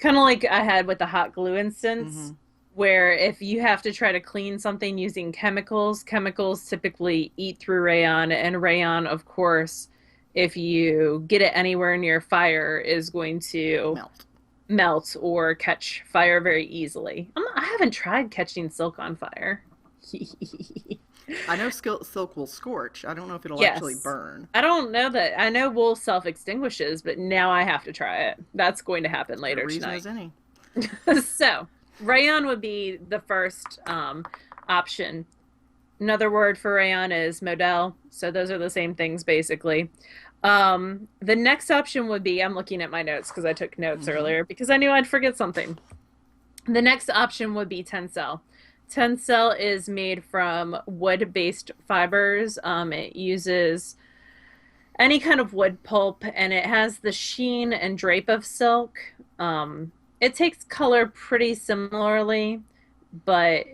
of like I had with the hot glue instance, hmm, where if you have to try to clean something using chemicals, chemicals typically eat through rayon, and rayon, of course, if you get it anywhere near fire, is going to melt. melt or catch fire very easily. I haven't tried catching silk on fire. I know silk will scorch. I don't know if it'll actually Yes. burn. I don't know that. I know wool self extinguishes, but now I have to try it. That's going to happen As good a later reason tonight. as any. So, rayon would be the first option. Another word for rayon is modal. So, those are the same things basically. The next option would be I'm looking at my notes because I took notes Hmm. earlier because I knew I'd forget something. The next option would be tencel. Tencel is made from wood-based fibers. It uses any kind of wood pulp, and it has the sheen and drape of silk. it takes color pretty similarly, but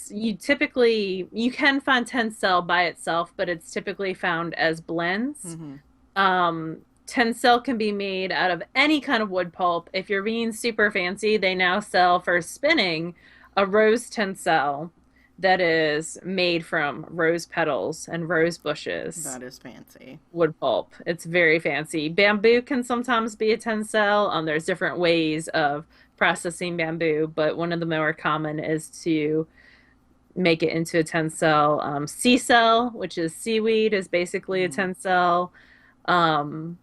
you can find tencel by itself, but it's typically found as blends. Mm-hmm. Tencel can be made out of any kind of wood pulp. If you're being super fancy, they now sell for spinning a rose tencel that is made from rose petals and rose bushes That is fancy. wood pulp. It's very fancy. Bamboo can sometimes be a tencel. There's different ways of processing bamboo, but one of the more common is to make it into a tencel. Sea cell, which is seaweed, is basically a Mm-hmm. tencel. Um,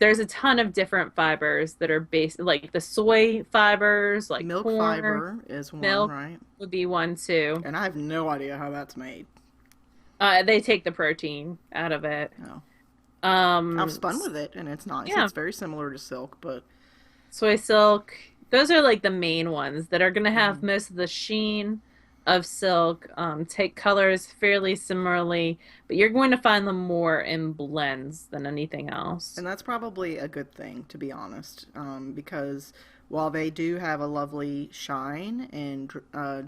there's a ton of different fibers that are based, like the soy fibers, like Milk corn, fiber is one, milk right? would be one too. And I have no idea how that's made. They take the protein out of it. No. I've Um, spun with it and it's nice. yeah, It's very similar to silk, but soy silk. Those are like the main ones that are going to mm-hmm. have most of the sheen of silk, take colors fairly similarly, but you're going to find them more in blends than anything else. And that's probably a good thing, to be honest, because while they do have a lovely shine and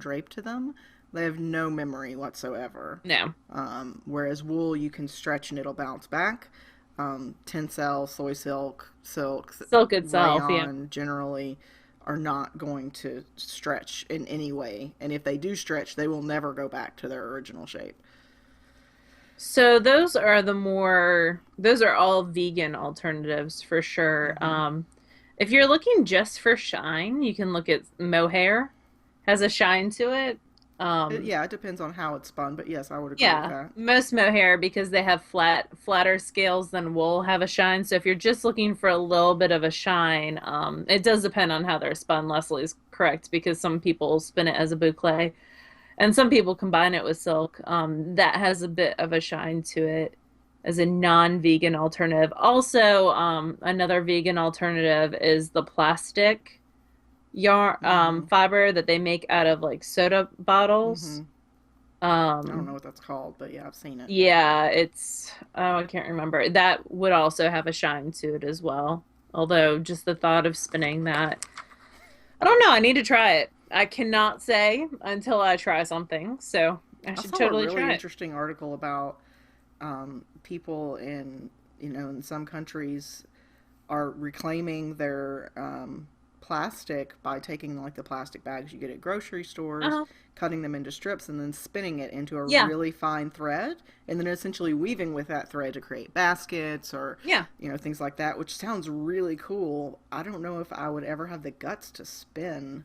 drape to them, they have no memory whatsoever. No. Whereas wool, you can stretch and it'll bounce back. Tencel, soy silk, silk, Silk itself, yeah. rayon generally are not going to stretch in any way. And if they do stretch, they will never go back to their original shape. So those are all vegan alternatives for sure. Hmm. If you're looking just for shine, you can look at mohair. Has a shine to it. Um, Yeah, it depends on how it's spun, but yes, I would agree with yeah, that. most mohair because they have flatter scales than wool have a shine. So if you're just looking for a little bit of a shine, it does depend on how they're spun. Leslie's correct because some people spin it as a boucle and some people combine it with silk. That has a bit of a shine to it as a non-vegan alternative. Also, another vegan alternative is the plastic yarn Hmm. fiber that they make out of like soda bottles. Hmm. I don't Um, know what that's called, but yeah, I've seen it. yeah, it's oh, I can't remember. That would also have a shine to it as well. Although just the thought of spinning that, I don't know, I need to try it. I cannot say until I try something, so I I should saw a totally really try it. interesting article about people in in some countries are reclaiming their plastic by taking like the plastic bags you get at grocery stores, Uh-huh. cutting them into strips, and then spinning it into a Yeah. really fine thread, and then essentially weaving with that thread to create baskets or Yeah. things like that, which sounds really cool. I don't know if I would ever have the guts to spin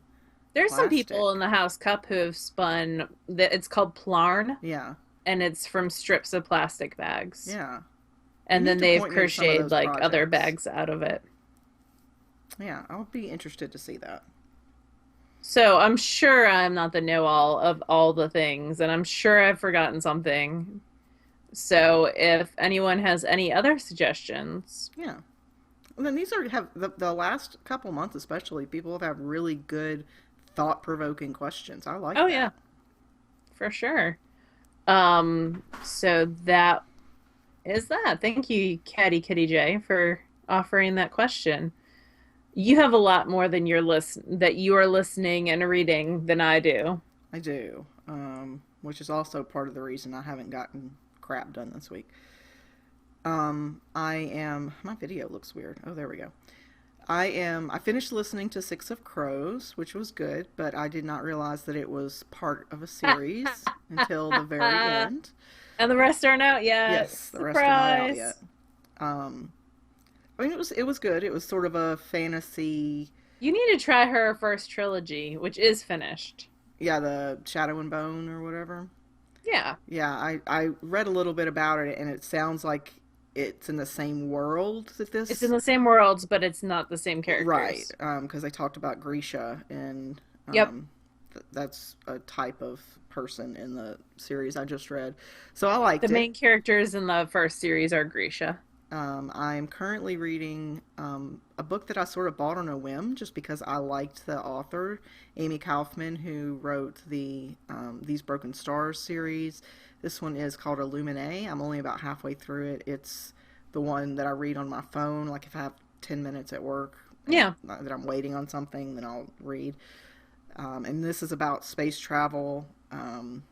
There's some people in plastic. the House Cup who have spun that it's called plarn Yeah, and it's from strips of plastic bags. yeah. You And need then to they've point me to some of crocheted those like other projects. bags out of it. Yeah, I would be interested to see that. So I'm sure I'm not the know-all of all the things, and I'm sure I've forgotten something. So if anyone has any other suggestions, Yeah. And then these are have the last couple months especially, people have had really good thought provoking questions. I like oh yeah, that. for sure. So that is that. Thank you, Caddy Kitty J, for offering that question. You have a lot more than that you are listening and reading than I do. I do. Which is also part of the reason I haven't gotten crap done this week. I am my video looks weird. Oh, there we go. I finished listening to Six of Crows, which was good, but I did not realize that it was part of a series until the very end. And the rest aren't out yet. Yes, the rest are not out yet. Surprise. Um, I mean, it was good. It was sort of a fantasy. You need to try her first trilogy, which is finished. Yeah, the Shadow and Bone or whatever. Yeah. Yeah, I read a little bit about it, and it sounds like it's in the same world that It's in this. the same worlds, but it's not the same Right, characters. because they talked about Grisha, and Yep. that's a type of person in the series I just read. So I liked The it. main characters in the first series are Grisha. I'm currently reading a book that I sort of bought on a whim just because I liked the author, Amy Kaufman, who wrote the These Broken Stars series. This one is called Illumine. I'm only about halfway through it. It's the one that I read on my phone, like if I have 10 minutes at work and Yeah. that I'm waiting on something, then I'll read. And this is about space travel, and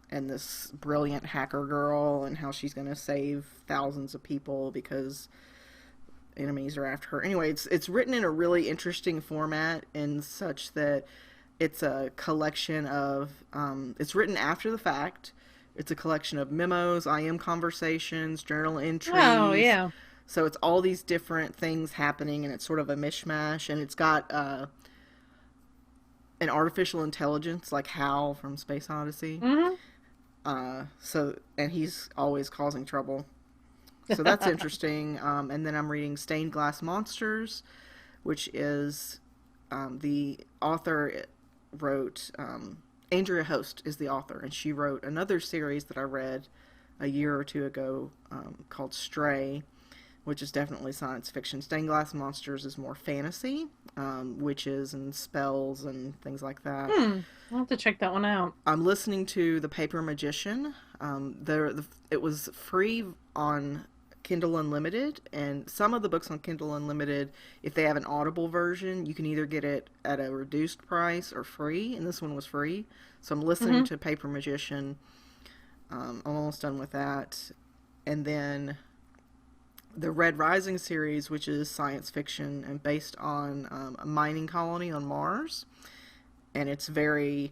this brilliant hacker girl and how she's going to save thousands of people because enemies are after her. Anyway, it's written in a really interesting format in such that it's a collection of it's written after the fact. It's a collection of memos, IM conversations, journal Oh, entries. yeah. So it's all these different things happening, and it's sort of a mishmash. And it's got an artificial intelligence like Hal from Space Odyssey. Hmm. And he's always causing trouble. So that's interesting. And then I'm reading Stained Glass Monsters, which is the author wrote. Andrea Host is the author, and she wrote another series that I read a year or two ago called Stray, which is definitely science fiction. Stained Glass Monsters is more fantasy, witches and spells and things like that. I'll have to check that one out. I'm listening to The Paper Magician. It was free on Kindle Unlimited, and some of the books on Kindle Unlimited, if they have an Audible version, you can either get it at a reduced price or free, and this one was free. So I'm listening to Paper Magician. I'm almost done with that. And then the Red Rising series, which is science fiction and based on a mining colony on Mars. And it's very,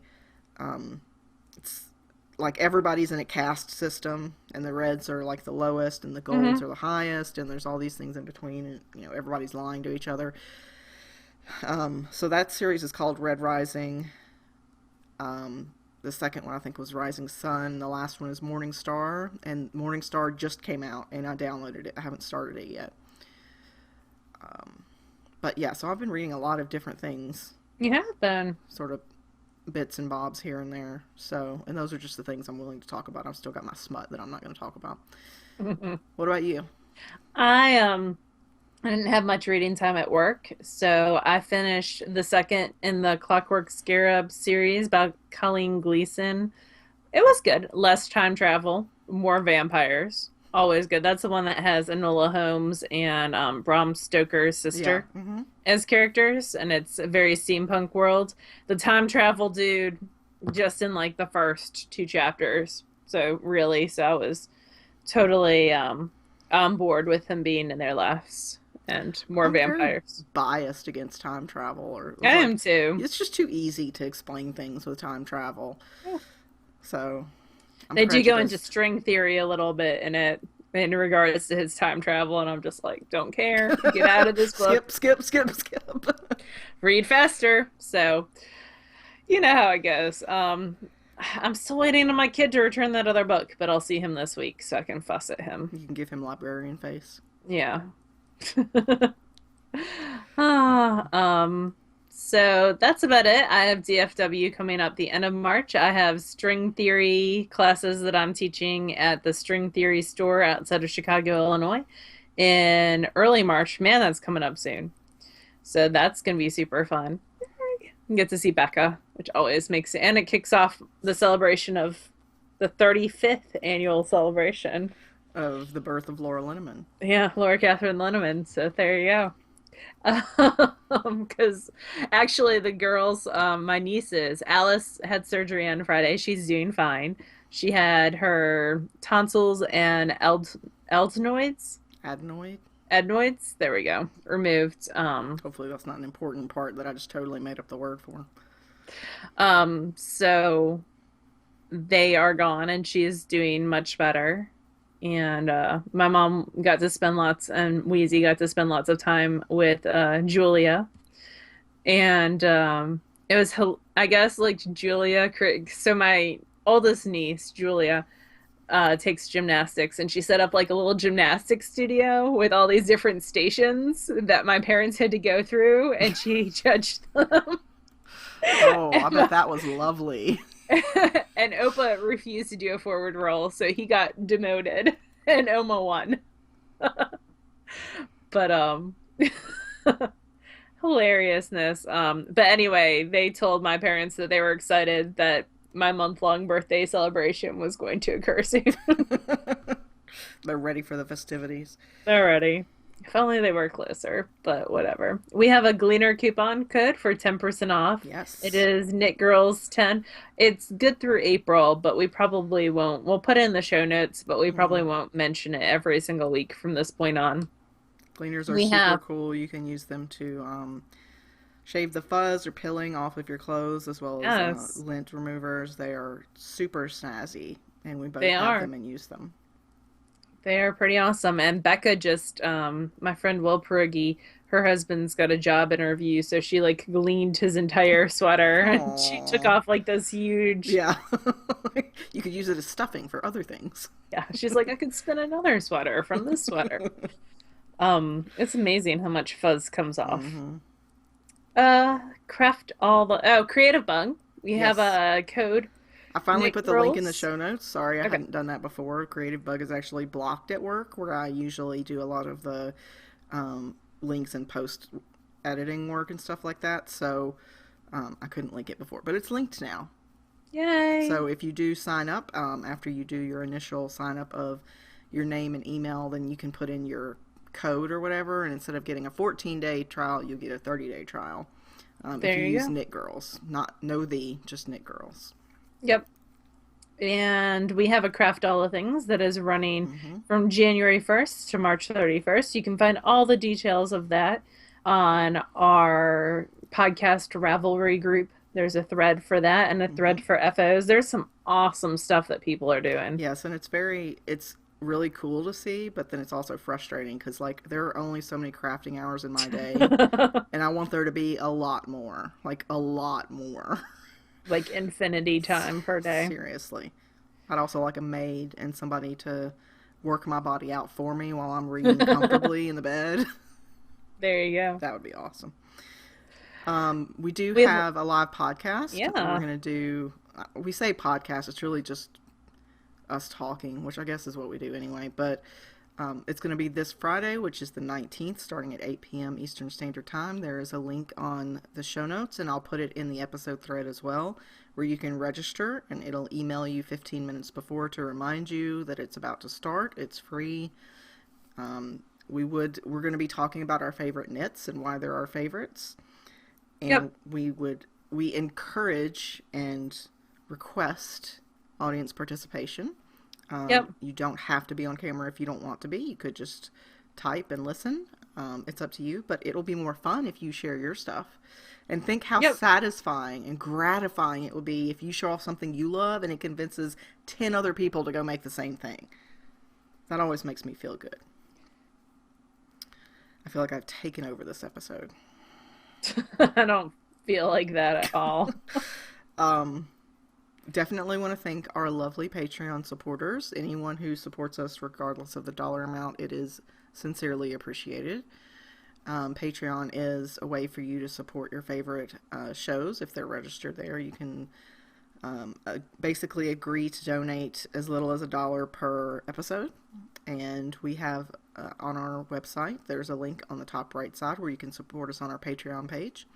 it's like everybody's in a caste system, and the reds are like the lowest, and the golds are the highest, and there's all these things in between, and everybody's lying to each other. So that series is called Red Rising. The second one I think was Rising Sun. The last one is Morning Star, and Morning Star just came out, and I downloaded it. I haven't started it yet. But yeah, so I've been reading a lot of different things. You have been. Sort of bits and bobs here and there. So, and those are just the things I'm willing to talk about. I've still got my smut that I'm not going to talk about. What about you? I didn't have much reading time at work, so I finished the second in the Clockwork Scarab series by Colleen Gleason. It was good. Less time travel, more vampires. Always good. That's the one that has Enola Holmes and Bram Stoker's sister as characters, and it's a very steampunk world. The time travel dude, just in like the first two chapters. So I was totally on board with him being in their lives. And more I'm vampires. Very biased against time travel, or I am too. It's just too easy to explain things with time travel. Yeah. So they do go into string theory a little bit in it in regards to his time travel, and I'm just like, don't care. Get out of this book. skip. Read faster. So you know how it goes. I'm still waiting on my kid to return that other book, but I'll see him this week so I can fuss at him. You can give him librarian face. Yeah. So that's about it. I have DFW coming up the end of March. I have string theory classes that I'm teaching at the String Theory store outside of Chicago, Illinois in early March. Man, that's coming up soon. So that's going to be super fun. You get to see Becca, which always makes it, and it kicks off the celebration of the 35th annual celebration of the birth of Laura Linneman. Yeah, Laura Catherine Linneman. So there you go. Because actually the girls, my nieces, Alice had surgery on Friday. She's doing fine. She had her tonsils and adenoids. There we go. Removed. Hopefully that's not an important part that I just totally made up the word for. So they are gone, and she's doing much better. And my mom got to spend and Wheezy got to spend lots of time with Julia. And it was, I guess, like Julia, so my oldest niece, Julia, takes gymnastics, and she set up like a little gymnastics studio with all these different stations that my parents had to go through, and she judged them. Oh, I bet that was lovely. And Opa refused to do a forward roll, so he got demoted, and Oma won. But hilariousness. But anyway, they told my parents that they were excited that my month-long birthday celebration was going to occur soon. They're ready for the festivities. They're ready. If only they were closer, but whatever. We have a Gleaner coupon code for 10% off. It Yes. is KnitGirls10. It's good through April, but we probably won't. We'll put it in the show notes, but we Hmm. probably won't mention it every single week from this point on. Gleaners are We super have, cool. You can use them to shave the fuzz or pilling off of your clothes, as well as yes, lint removers. They are super snazzy, and we both they have are. them and use them. They are pretty awesome. And Becca just, my friend Will Peruggi, her husband's got a job interview, so she like gleaned his entire sweater and she took Aww. off like this huge, Yeah. You could use it as stuffing for other things. yeah, she's like, I could spin another sweater from this sweater. It's amazing how much fuzz comes off. Hmm. Craft all the, oh, Creative Bug. We have Yes. a code, I finally Knit put the link in the Girls. show notes. Sorry, I Okay. hadn't done that before. Creative Bug is actually blocked at work, where I usually do a lot of the links and post editing work and stuff like that. So I couldn't link it before, but it's linked now. Yay. So if you do sign up, after you do your initial sign up of your name and email, then you can put in your code or whatever, and instead of getting a 14-day trial, you get a 30-day trial. If you There you use go. Knit Girls, not no the, just Knit Girls. Yep. And we have a Craft All the Things that is running Hmm. from January 1st to March 31st. You can find all the details of that on our podcast Ravelry group. There's a thread for that and a Hmm. thread for FOs. There's some awesome stuff that people are doing. Yes, and it's really cool to see, but then it's also frustrating because like there are only so many crafting hours in my day, and I want there to be a lot more, like a lot more. Like infinity time per day. Seriously. I'd also like a maid and somebody to work my body out for me while I'm reading comfortably in the bed. There you go. That would be awesome. We do We have, have a live podcast. We're yeah. going to do, we say podcast, it's really just us talking, which I guess is what we do anyway. But it's going to be this Friday, which is the 19th, starting at 8 p.m. Eastern Standard Time. There is a link on the show notes, and I'll put it in the episode thread as well, where you can register, and it'll email you 15 minutes before to remind you that it's about to start. It's free. We're going to be talking about our favorite knits and why they're our favorites, Yep. and we encourage and request audience participation. Yep. You don't have to be on camera if you don't want to be. You could just type and listen. It's up to you, but it'll be more fun if you share your stuff. And think how Yep. satisfying and gratifying it will be if you show off something you love and it convinces 10 other people to go make the same thing. That always makes me feel good. I feel like I've taken over this episode. I don't feel like that at all. Um, Definitely want to thank our lovely Patreon supporters. Anyone who supports us, regardless of the dollar amount, it is sincerely appreciated. Patreon is a way for you to support your favorite shows. If they're registered there, you can basically agree to donate as little as $1 per episode. And we have on our website, there's a link on the top right side where you can support us on our Patreon page,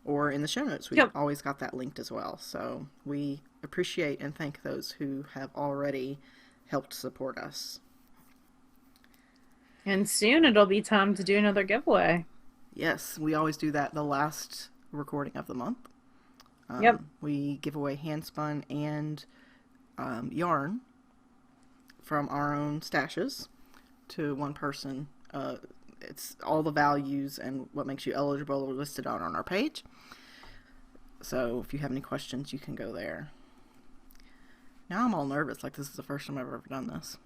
or in the show notes. We've Yep. always got that linked as well. So we appreciate and thank those who have already helped support us. And soon it'll be time to do another giveaway. Yes, we always do that the last recording of the month. Yep. We give away handspun and yarn from our own stashes to one person. It's all the values and what makes you eligible are listed out on our page. So if you have any questions, you can go there. Now I'm all nervous, like this is the first time I've ever done this.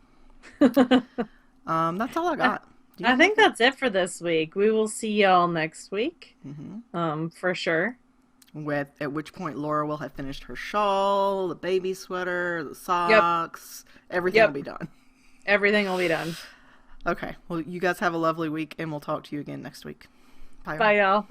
That's all I I, got. Do you I have think anything? that's it for this week. We will see y'all next week. Mm-hmm. For sure. At which point Laura will have finished her shawl, the baby sweater, the Yep. socks, everything will Yep. be done. Everything will be done. Okay, well, you guys have a lovely week, and we'll talk to you again next week. Bye. Bye, y'all.